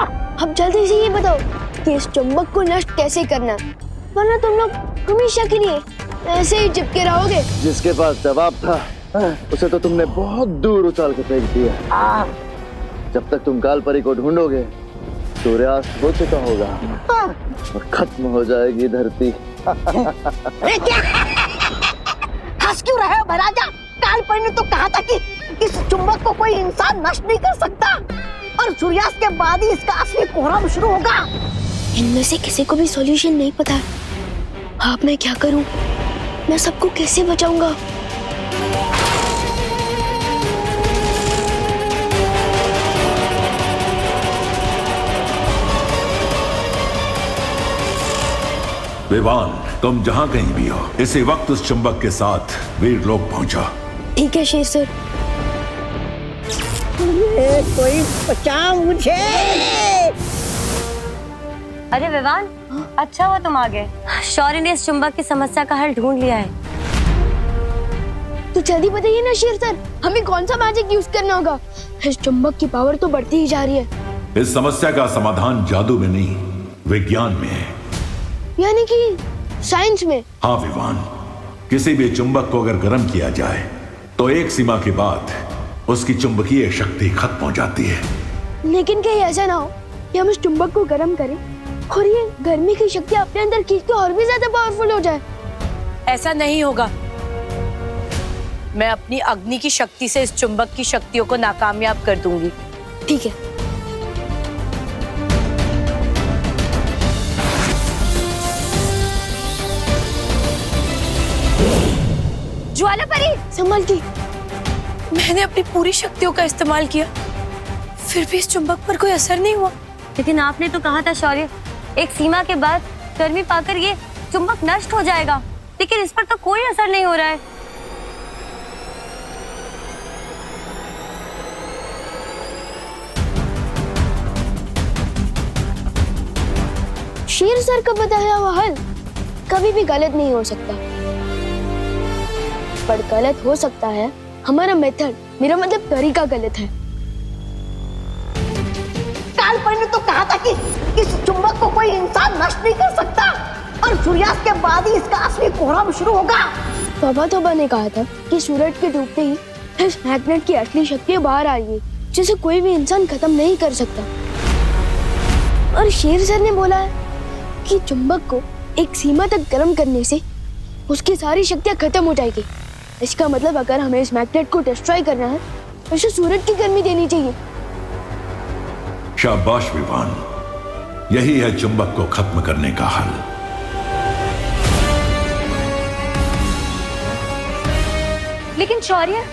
अब जल्दी से ये बताओ कि इस चुंबक को नष्ट कैसे करना, वरना तुम लोग हमेशा के लिए ऐसे ही चिपके रहोगे। जिसके पास जवाब था उसे तो तुमने बहुत दूर उछाल के फेंक दिया। जब तक तुम काल परी को ढूंढोगे सूर्यास्त हो चुका होगा और खत्म हो जाएगी धरती। अरे क्या हंस क्यों रहे हो महाराजा? काल परी ने तो कहा था कि इस चुंबक को कोई इंसान नष्ट नहीं कर सकता और सूर्यास्त के बाद ही इसका असली कोहराम शुरू होगा। इनमें से किसी को भी सॉल्यूशन नहीं पता है। अब मैं क्या करूं? मैं सबको कैसे बचाऊंगा? विवान, तुम जहां कहीं भी हो इसी वक्त उस चुंबक के साथ वीर लोग पहुंचो। ठीक है शेर सर। कोई बचा मुझे। अरे विवान, अच्छा हुआ तुम आ गए। शौर्य ने इस चुंबक की समस्या का हल ढूंढ लिया है। तो जल्दी बताइए ना शेर सर, हमें कौन सा मैजिक यूज करना होगा? इस चुंबक की पावर तो बढ़ती ही जा रही है। इस समस्या का समाधान जादू में नहीं, विज्ञान में है। यानी कि साइंस में? हाँ विवान, किसी भी चुंबक को अगर गर्म किया जाए तो एक सीमा के बाद उसकी चुंबकीय शक्ति खत्म हो जाती है। लेकिन कहीं ऐसा ना हो कि हम इस चुंबक को गर्म करें और ये गर्मी की शक्ति अपने अंदर खींच के और भी ज्यादा पावरफुल हो जाए। ऐसा नहीं होगा। मैं अपनी अग्नि की शक्ति से इस चुंबक की शक्तियों को नाकामयाब कर दूंगी। ठीक है। ज्वाला परी, संभल की। मैंने अपनी पूरी शक्तियों का इस्तेमाल किया, फिर भी इस चुंबक पर कोई असर नहीं हुआ। लेकिन आपने तो कहा था शौर्य, एक सीमा के बाद गर्मी पाकर ये चुंबक नष्ट हो जाएगा, लेकिन इस पर तो कोई असर नहीं हो रहा है। शेर सर का बताया हुआ हल कभी भी गलत नहीं हो सकता, पर गलत हो सकता है हमारा मेथड, मेरा मतलब तरीका गलत है। काल परी ने तो कहा था कि इस चुंबक को कोई इंसान नष्ट नहीं कर सकता और सूर्यास्त के बाद ही इसका असली कोहराम शुरू होगा। तोबा ने कहा था कि सूरज के डूबते ही इस मैग्नेट की असली शक्ति बाहर आएगी, जिसे कोई भी इंसान खत्म नहीं कर सकता। और शेर सर ने बोला है कि चुंबक को एक सीमा तक गर्म करने से उसकी सारी शक्तियां खत्म हो जाएगी। इसका मतलब अगर हमें इस मैग्नेट को डिस्ट्रॉय करना है तो इसे सूरज की गर्मी देनी चाहिए। शाबाश विवान, यही है चुंबक को खत्म करने का हल। लेकिन शौर्य,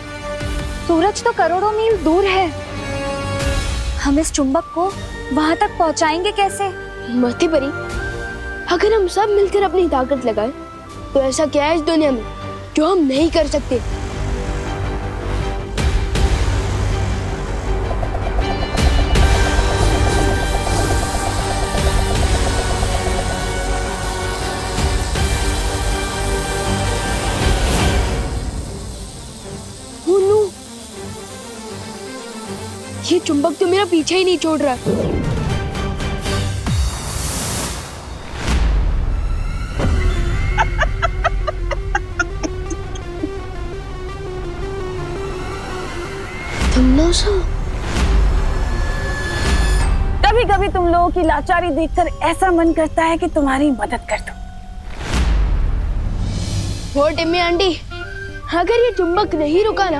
सूरज तो करोड़ों मील दूर है, हम इस चुंबक को वहां तक पहुंचाएंगे कैसे? मती परी, अगर हम सब मिलकर अपनी ताकत लगाएं, तो ऐसा क्या है इस दुनिया में जो हम नहीं कर सकते? ये चुंबक तो मेरा पीछे ही नहीं छोड़ रहा। कभी कभी तुम लोगों की लाचारी देखकर ऐसा मन करता है कि तुम्हारी मदद कर दूं। वो टिम्मी आंटी, अगर ये चुंबक नहीं रुका ना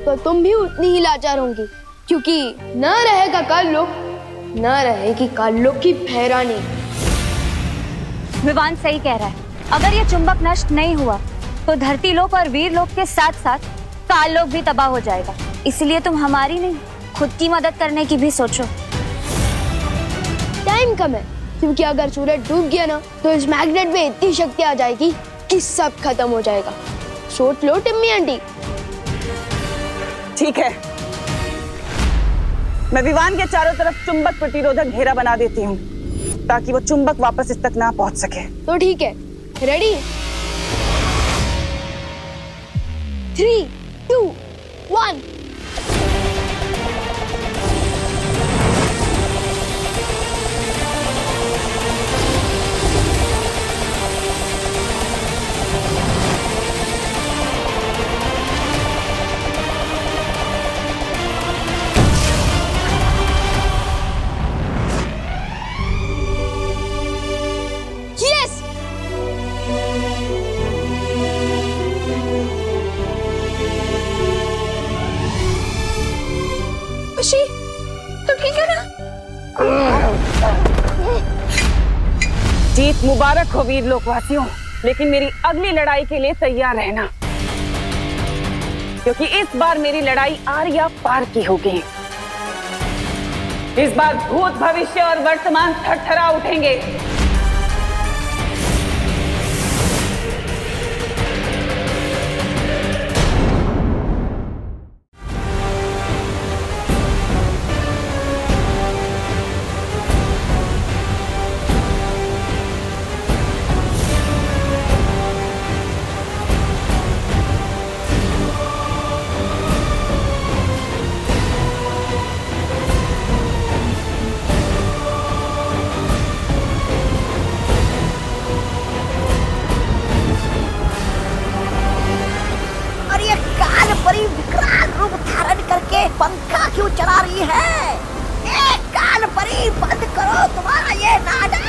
तो तुम भी उतनी ही लाचार होंगी, क्योंकि न रहेगा काल्लो, न रहेगी काल्लो की फहरानी। विवान सही कह रहा है, अगर ये चुंबक नष्ट नहीं हुआ तो धरती लोक और वीर लोक के साथ साथ काल लोक भी तबाह हो जाएगा। इसलिए तुम हमारी नहीं, खुद की मदद करने की भी सोचो। टाइम कम है, क्योंकि अगर सूरज डूब गया ना तो इस मैग्नेट में इतनी शक्ति आ जाएगी कि सब खत्म हो जाएगा। सोच लो टिम्मी आंटी। ठीक है, मैं विवान के चारों तरफ चुंबक प्रतिरोधक घेरा बना देती हूँ ताकि वो चुंबक वापस इस तक ना पहुंच सके। तो ठीक है, रेडी? 3, 2, 1। जीत मुबारक हो वीर लोकवासियों, लेकिन मेरी अगली लड़ाई के लिए तैयार रहना, क्योंकि इस बार मेरी लड़ाई आर या पार की होगी। इस बार भूत, भविष्य और वर्तमान थरथरा उठेंगे। विकराल रूप धारण करके पंखा क्यों चला रही है? काल परी, बंद करो तुम्हारा ये नाटक।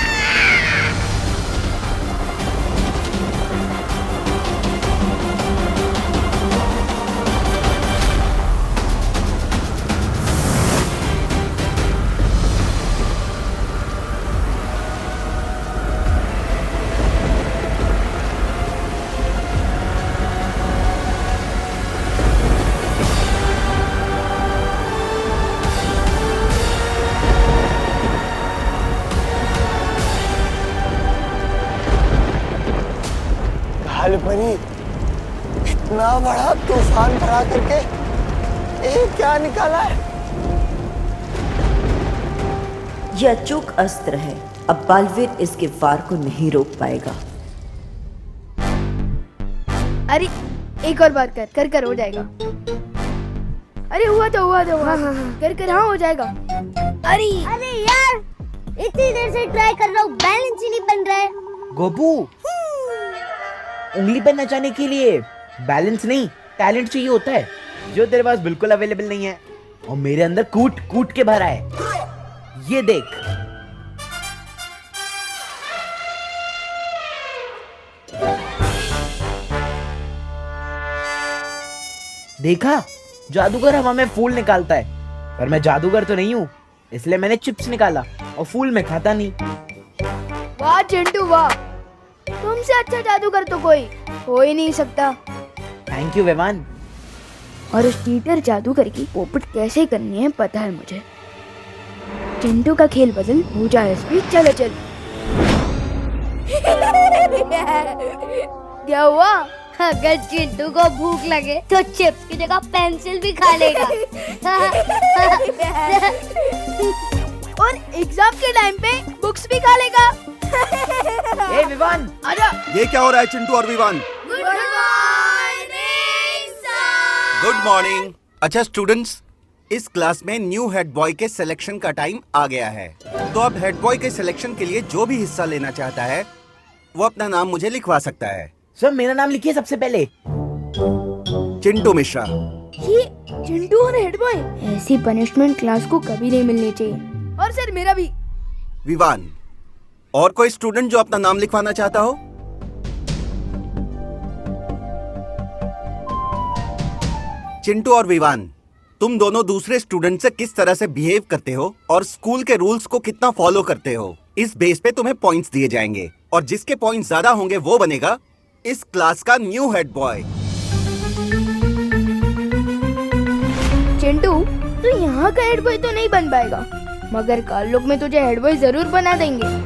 कालपरी, इतना बड़ा तूफान भरा करके ये क्या निकाला है? यह अचूक अस्त्र है। अब बालवीर इसके वार को नहीं रोक पाएगा। अरे एक और बार कर हो जाएगा। अरे हुआ तो हाँ। कर हाँ हो जाएगा। अरे यार, इतनी देर से ट्राई कर रहा हूँ, बैलेंस ही नहीं बन रहा है। गोपू, उंगली पर नचाने के लिए बैलेंस नहीं, टैलेंट चाहिए होता है, जो तेरे पास बिल्कुल अवेलेबल नहीं है। और मेरे अंदर कूट के भरा है। ये देख। देखा, जादूगर हवा में फूल निकालता है, पर मैं जादूगर तो नहीं हूँ, इसलिए मैंने चिप्स निकाला और फूल में खाता नहीं। वाह चिंटू वाह, तुमसे अच्छा जादूगर तो कोई हो ही नहीं सकता। Thank you Vivan. और उस चीटर जादूगर की पोपट कैसे करनी है पता है मुझे। चिंटू का खेल बदल हो जाए इसमें। चलो चल। क्या हुआ? अगर चिंटू को भूख लगे तो चिप्स की जगह पेंसिल भी खा लेगा। और एग्जाम के टाइम पे बुक्स भी खा लेगा। ए विवान, आजा। ये क्या हो रहा है चिंटू और विवान? Good morning. अच्छा स्टूडेंट्स, इस क्लास में न्यू हेड बॉय के सिलेक्शन का टाइम आ गया है। तो अब हेड बॉय के सिलेक्शन के लिए जो भी हिस्सा लेना चाहता है वो अपना नाम मुझे लिखवा सकता है। सर मेरा नाम लिखिए सबसे पहले। चिंटू मिश्रा। ये चिंटू और हेड बॉय, ऐसी पनिशमेंट क्लास को कभी नहीं मिलनी चाहिए। और सर मेरा भी। विवान, और कोई स्टूडेंट जो अपना नाम लिखवाना चाहता हो? चिंटू और विवान, तुम दोनों दूसरे स्टूडेंट से किस तरह से बिहेव करते हो और स्कूल के रूल्स को कितना फॉलो करते हो, इस बेस पे तुम्हें पॉइंट्स दिए जाएंगे, और जिसके पॉइंट्स ज्यादा होंगे वो बनेगा इस क्लास का न्यू हेड बॉय। चिंटू, तू यहाँ का हेड बॉय तो नहीं बन पाएगा, मगर कल लोग में तुझे हेड बॉय जरूर बना देंगे।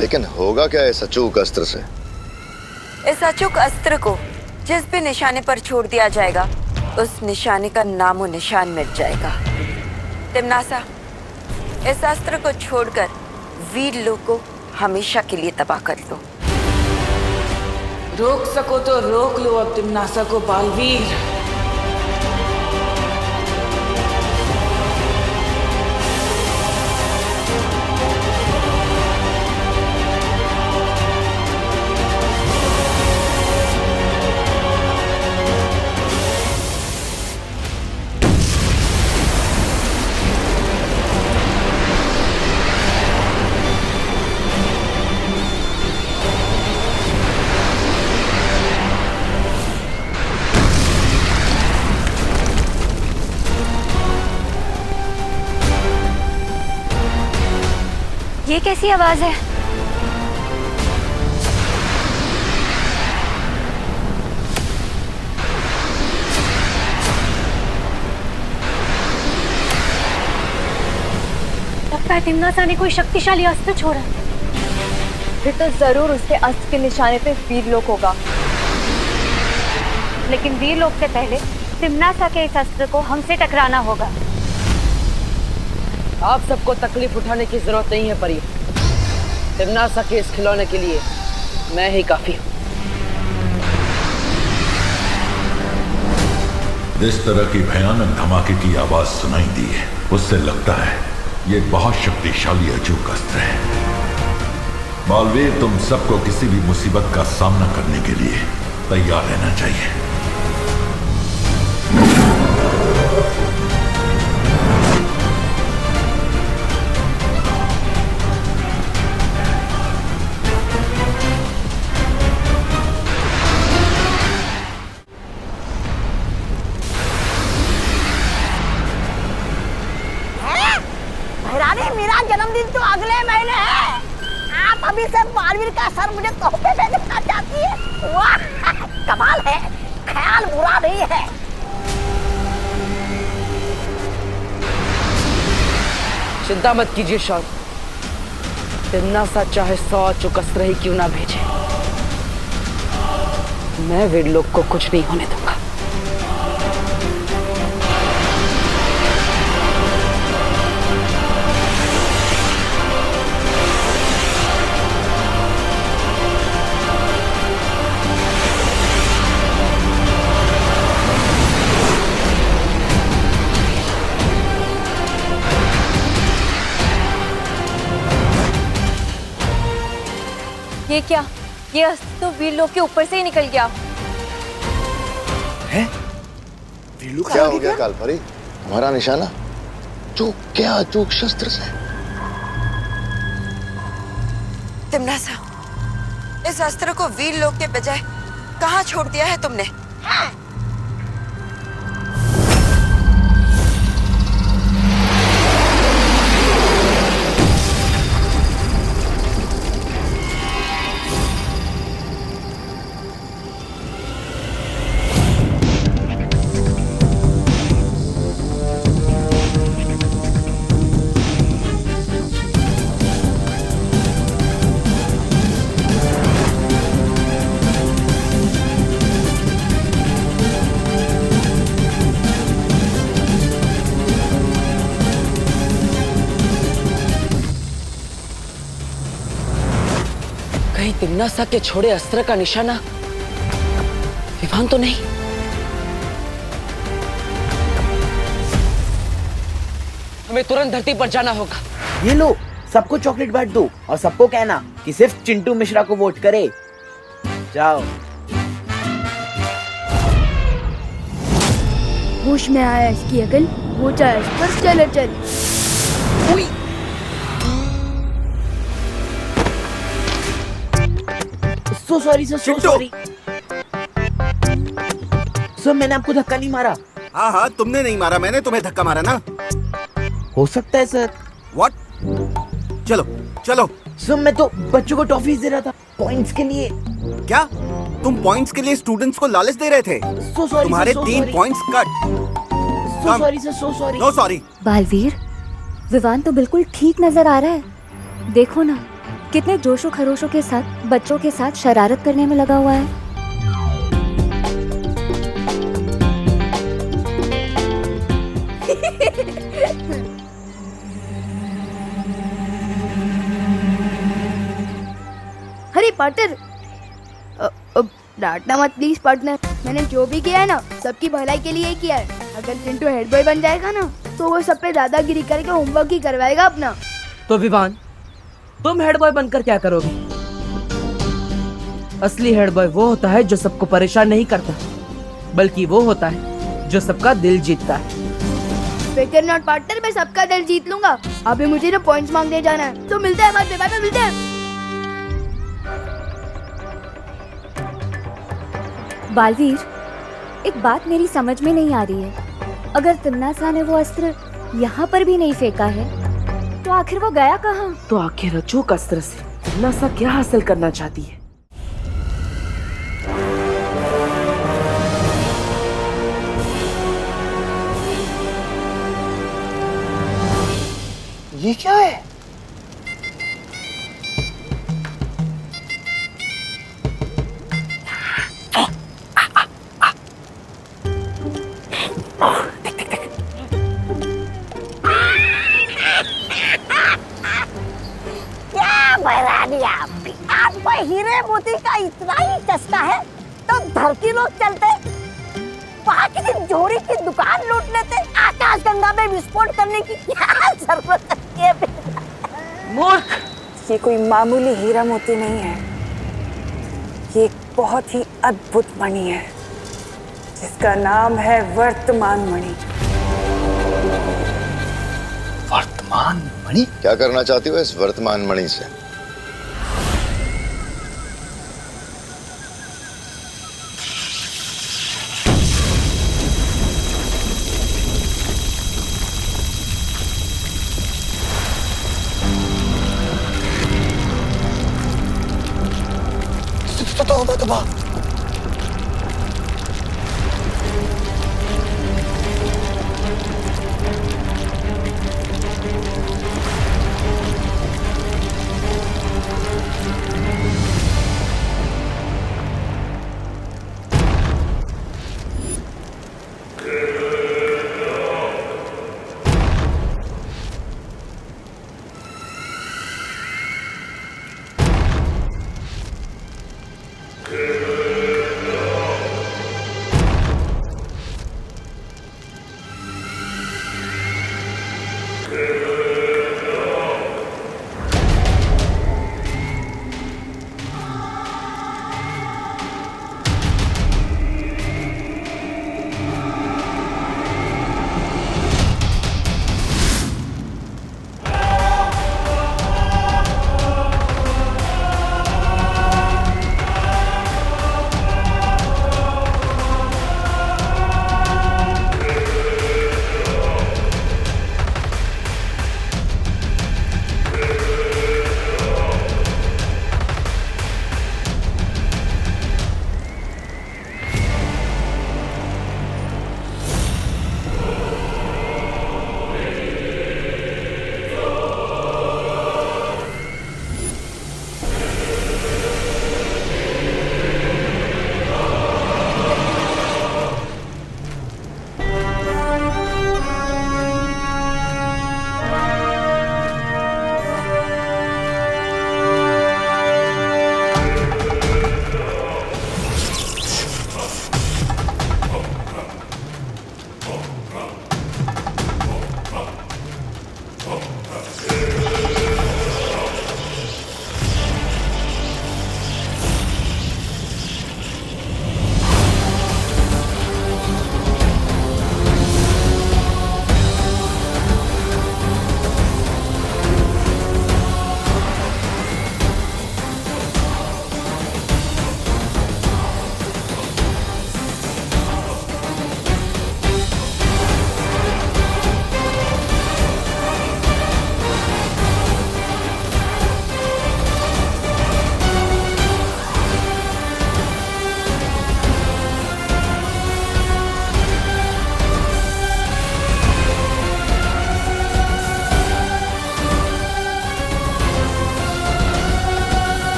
लेकिन होगा क्या इस अचूक अस्त्र से? इस अचूक अस्त्र को जिस भी निशाने पर छोड़ दिया जाएगा, उस निशाने का नामो निशान मिट जाएगा। तिमनासा, इस अस्त्र को छोड़कर वीर लोग को हमेशा के लिए तबाह कर लो। रोक सको तो रोक लो अब तिमनासा को बालवीर। ये कैसी आवाज है? लगता है तिम्नासा ने कोई शक्तिशाली अस्त्र छोड़ा। फिर तो जरूर उसके अस्त्र के निशाने पे वीरलोक होगा। लेकिन वीरलोक से पहले तिम्नासा के इस अस्त्र को हमसे टकराना होगा। आप सबको तकलीफ उठाने की जरूरत नहीं है परी। तिम्नासा के इस खिलौने के लिए मैं ही काफी हूँ। इस तरह की भयानक धमाके की आवाज सुनाई दी है, उससे लगता है ये बहुत शक्तिशाली अजूक अस्त्र है। बालवीर, तुम सबको किसी भी मुसीबत का सामना करने के लिए तैयार रहना चाहिए। भैरानी, मेरा जन्मदिन तो अगले महीने है। आप अभी से बालवीर का सर मुझे तोहफे में देना चाहती है? वाह, कमाल है, ख्याल बुरा नहीं है। चिंता मत कीजिए शौर्य, तिम्नासा चाहे 100 अचूक अस्त्र ही क्यों ना भेजे, मैं वीरलोक को कुछ नहीं होने दूंगा। ये क्या? ये अस्त्र तो वीरलोक के ऊपर से ही निकल गया। है? क्या हो गया कालपरी? हमारा निशाना चूक क्या अचूक शस्त्र से? तिम्नासा, इस अस्त्र को वीरलोक के बजाय कहाँ छोड़ दिया है तुमने? कहीं तिम्नासा के छोड़े अस्त्र का निशाना विवान तो नहीं? हमें तुरंत धरती पर जाना होगा। ये लो, सबको चॉकलेट बांट दो और सबको कहना कि सिर्फ चिंटू मिश्रा को वोट करे। जाओ। होश में आया इसकी अकल, वो चाहे इस पर चले चल। सो sorry sir, so sorry sir, मैंने आपको धक्का नहीं मारा। हाँ हाँ, तुमने नहीं मारा, मैंने तुम्हें धक्का मारा ना। हो सकता है सर। व्हाट? चलो चलो। सर मैं तो बच्चों को टॉफीज दे रहा था पॉइंट्स के लिए। क्या तुम पॉइंट्स के लिए स्टूडेंट्स को लालच दे रहे थे? सो सॉरी, तुम्हारे so 3 sorry. Points cut. So sorry sir, so sorry. No sorry. Balveer, Vivan तो बिल्कुल ठीक नजर आ रहा है। देखो ना, कितने जोशो खरोशों के साथ बच्चों के साथ शरारत करने में लगा हुआ है। अरे पार्टनर, डांटना मत प्लीज पार्टनर। मैंने जो भी किया है ना, सबकी भलाई के लिए ही किया है। अगर चिंटू हेड बॉय बन जाएगा ना, तो वो सब पे दादागिरी करके होमवर्क ही करवाएगा अपना। तो विवान, तुम हेड बॉय बनकर क्या करोगे? असली हेड बॉय वो होता है जो सबको परेशान नहीं करता, बल्कि वो होता है जो सबका दिल जीतता है। फिकर नॉट पार्टनर, मैं सबका दिल जीत लूंगा। अभी मुझे ना पॉइंट्स मांगने जाना है, तो मिलते हैं बाद में, बाद में मिलते हैं। बालवीर, एक बात मेरी समझ में नहीं आ रही है। अगर तिम्नासा ने वो अस्त्र यहाँ पर भी नहीं फेंका है, तो आखिर वो गया कहाँ? तो आखिर अचूक अस्त्र से तिम्नासा क्या हासिल करना चाहती है? ये क्या है? क्या बहरानी आपको हीरे मोती का इतना ही चस्का है तो धरती लोग चलते, वहाँ किसी जोड़ी की दुकान लूट लेते, आकाश गंगा में विस्फोट करने की क्या जरूरत है? मूर्ख! ये कोई मामूली हीरा मोती नहीं है, ये एक बहुत ही अद्भुत मणि है जिसका नाम है वर्तमान मणि। वर्तमान मणि? क्या करना चाहती हो इस वर्तमान मणि से? तौबा।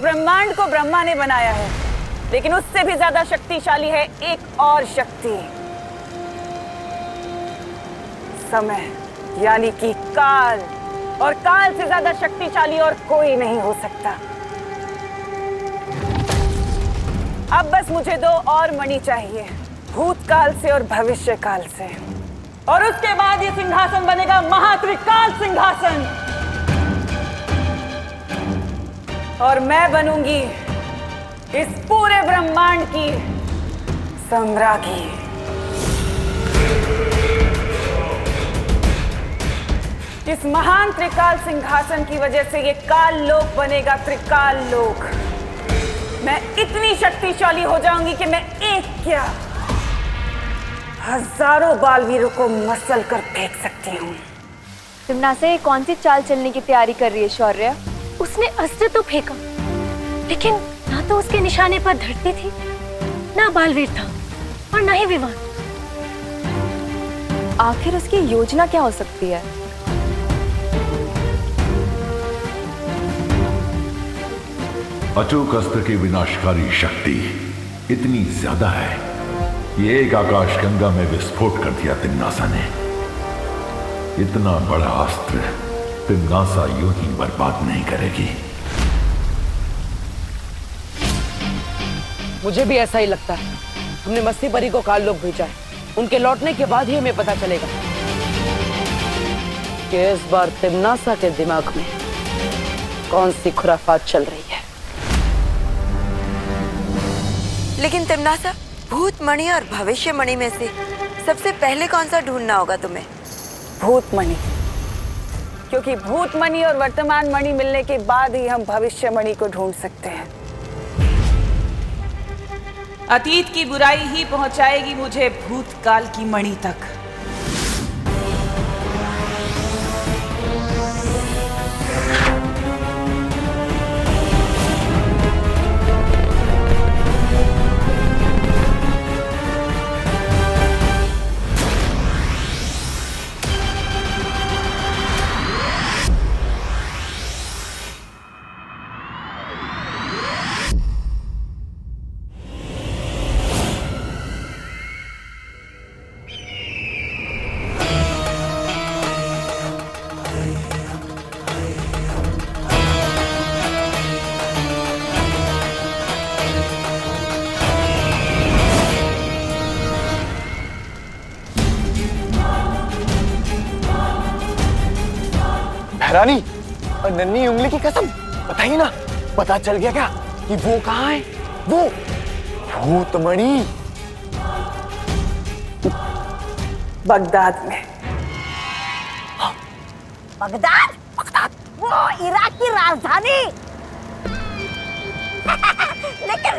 ब्रह्मांड को ब्रह्मा ने बनाया है, लेकिन उससे भी ज्यादा शक्तिशाली है एक और शक्ति, समय, यानी कि काल। और काल से ज्यादा शक्तिशाली और कोई नहीं हो सकता। अब बस मुझे 2 और मणि चाहिए, भूतकाल से और भविष्य काल से, और उसके बाद ये सिंहासन बनेगा महात्रिकाल सिंहासन, और मैं बनूंगी इस पूरे ब्रह्मांड की सम्राज्ञी। इस महान त्रिकाल सिंहासन की वजह से ये काल लोक बनेगा त्रिकाल लोक। मैं इतनी शक्तिशाली हो जाऊंगी कि मैं एक क्या हजारों बालवीरों को मसल कर फेंक सकती हूँ। तिमनासा ये कौन सी चाल चलने की तैयारी कर रही है शौर्य? उसने अस्त्र तो फेंका, लेकिन ना तो उसके निशाने पर धरती थी, ना बालवीर था और ना ही विवान। आखिर उसकी योजना क्या हो सकती है? अचूक अस्त्र की विनाशकारी शक्ति इतनी ज्यादा है, ये एक आकाशगंगा में विस्फोट कर दिया तिमनासा ने। इतना बड़ा अस्त्र तिमनासा यूं ही बर्बाद नहीं करेगी। मुझे भी ऐसा ही लगता है। हमने मस्ती परी को काल लोक भेजा है। उनके लौटने के बाद ही हमें पता चलेगा कि इस बार तिमनासा के दिमाग में कौन सी खुराफात चल रही है। लेकिन तिमनासा, भूत मणि और भविष्य मणि में से सबसे पहले कौन सा ढूंढना होगा तुम्हें? भूत मणि, क्योंकि भूत मणि और वर्तमान मणि मिलने के बाद ही हम भविष्य मणि को ढूंढ सकते हैं। अतीत की बुराई ही पहुंचाएगी मुझे भूतकाल की मणि तक। रानी और नन्ही उंगली की कसम, बताइए ना, पता चल गया क्या कि वो कहाँ है? वो भूतमणि बगदाद में। बगदाद? वो इराक की राजधानी। लेकिन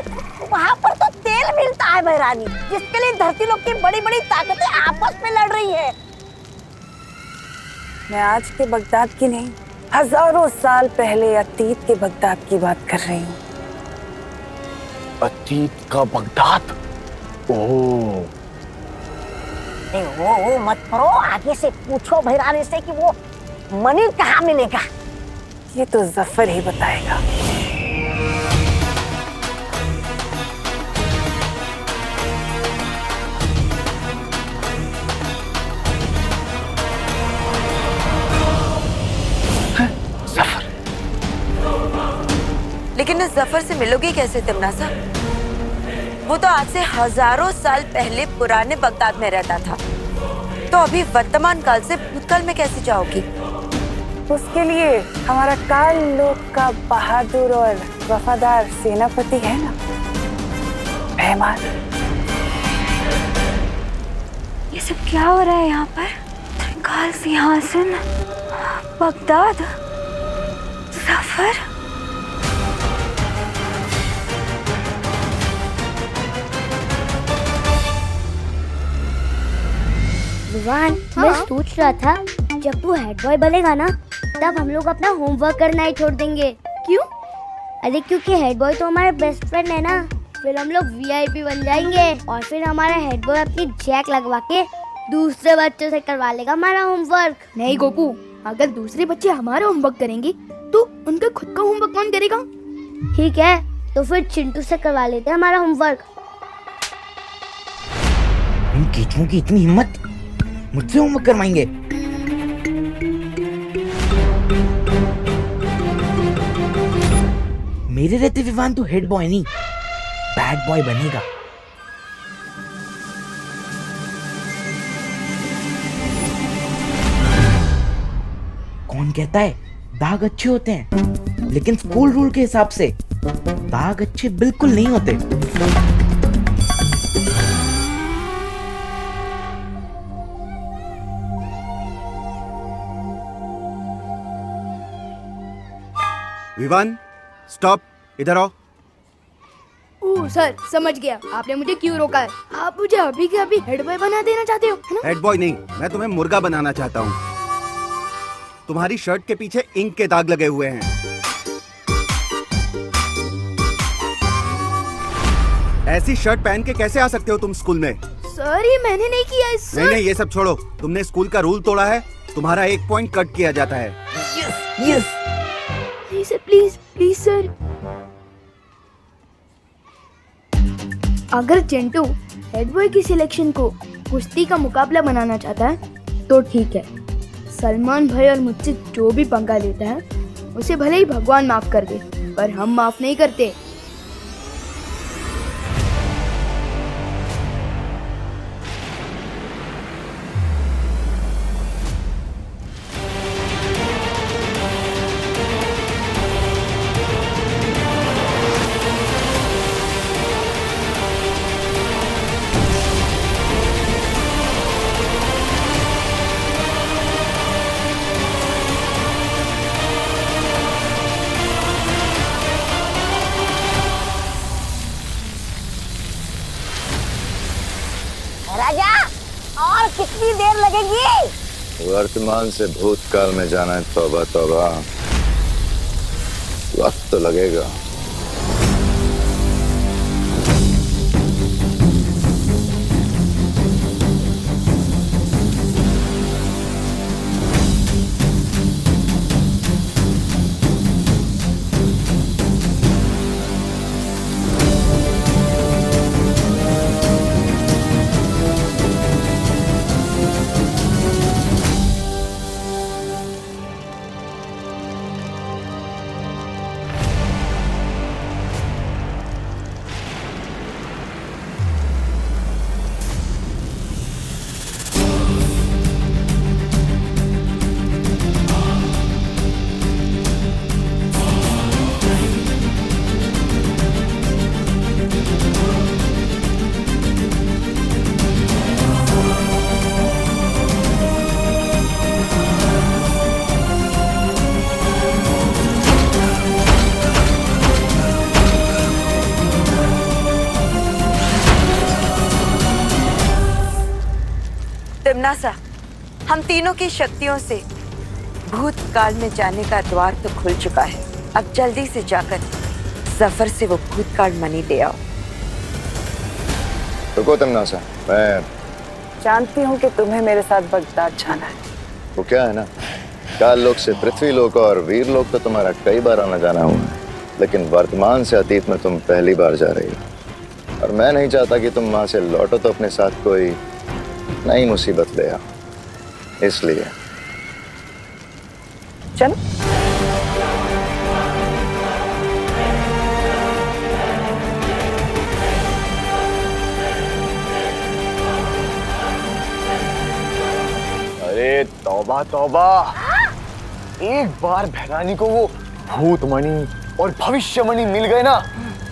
वहाँ पर तो तेल मिलता है बहरानी, जिसके लिए धरती लोक की बड़ी बड़ी ताकतें आपस में लड़ रही है। मैं आज के बगदाद की नहीं, हजारों साल पहले अतीत के बगदाद की बात कर रही हूँ। अतीत का बगदाद? ओह, वो मत करो, आगे से पूछो भैरानी से कि वो मणि कहाँ मिलेगा। ये तो जफर ही बताएगा। लेकिन इस जफर से मिलोगी कैसे तिमनासा? वो तो आज से हजारों साल पहले पुराने बगदाद में रहता था, तो अभी वर्तमान काल से भूतकाल में कैसे जाओगी? उसके लिए हमारा काल लोक का बहादुर और वफादार सेनापति है ना, मेहमान। ये सब क्या हो रहा है यहाँ पर? त्रिकाल सिंहासन, बगदाद, जफर। विवान, मैं सोच रहा था जब तू हेड बॉय बनेगा ना, तब हम लोग अपना होमवर्क करना ही छोड़ देंगे। क्यों? अरे क्योंकि हेड बॉय तो हमारे बेस्ट फ्रेंड है ना, फिर हम लोग वीआईपी बन जाएंगे और फिर हमारा हेड बॉय अपनी जैक लगवा के दूसरे बच्चों से करवा लेगा हमारा होमवर्क। नहीं गोपू, अगर दूसरे बच्चे हमारा होमवर्क करेंगे तो उनका खुद का होमवर्क कौन करेगा? ठीक है, तो फिर चिंटू से करवा लेते हैं हमारा होमवर्क। इन कीचुओं की इतनी हिम्मत, मुझसे होमवर्क करवाएंगे? मेरे रहते विवान तो हेड बॉय नहीं, बैड बॉय बनेगा। कौन कहता है दाग अच्छे होते हैं? लेकिन स्कूल रूल के हिसाब से दाग अच्छे बिल्कुल नहीं होते। विवान, स्टॉप, इधर आओ। ओह सर, समझ गया आपने मुझे क्यों रोका है। आप मुझे अभी के अभी हेड बॉय बना देना चाहते हो, है ना? हेड बॉय नहीं, मैं तुम्हें मुर्गा बनाना चाहता हूँ। तुम्हारी शर्ट के पीछे इंक के दाग लगे हुए हैं। ऐसी शर्ट पहन के कैसे आ सकते हो तुम स्कूल में? सर ये मैंने नहीं किया है सर। नहीं, ये सब छोड़ो। तुमने स्कूल का रूल तोड़ा है, तुम्हारा 1 पॉइंट कट किया जाता है। Yes please sir, please please sir. अगर चिंटू हेड बॉय की सिलेक्शन को कुश्ती का मुकाबला बनाना चाहता है तो ठीक है। सलमान भाई और मुझसे जो भी पंगा लेता है उसे भले ही भगवान माफ कर दे, पर हम माफ नहीं करते। राजा, और कितनी देर लगेगी? वर्तमान से भूतकाल में जाना है, तौबा तौबा, वक्त तो लगेगा। तिम्नासा, हम तीनों की शक्तियों से भूतकाल में जाने का द्वार तो खुल चुका है। अब जल्दी से जाकर जफर से वो भूतकाल मनी ले आओ। रुको तिम्नासा, मैं जानती हूँ कि तुम्हें मेरे साथ बगदाद जाना है। वो क्या है ना, काल लोक से पृथ्वी लोक और वीर लोक तो तुम्हारा कई बार आना जाना हुआ है, लेकिन वर्तमान से अतीत में तुम पहली बार जा रही हो। और मैं नहीं चाहता कि तुम वहां से लौटो तो अपने साथ कोई नई मुसीबत ले आओ, इसलिए चलो। अरे तौबा तौबा, एक बार भैरानी को वो भूतमणि और भविष्यमणि मिल गए ना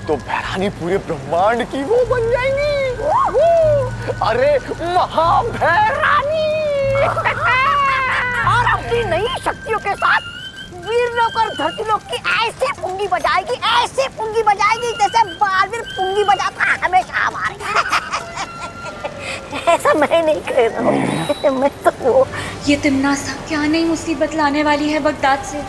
तो भैरानी पूरे ब्रह्मांड की वो बन जाएंगी। अरे महाभैरानी। और अपनी नई शक्तियों के साथ वीरलोक और धरतीलोक की ऐसे पुंगी बजाएगी, ऐसे पुंगी बजाएगी जैसे बालवीर पुंगी बजाता है हमेशा हमारे। ऐसा मैं नहीं कह रहा हूँ, मैं तो वो। ये तिम्नासा क्या नई मुसीबत लाने वाली है बगदाद से।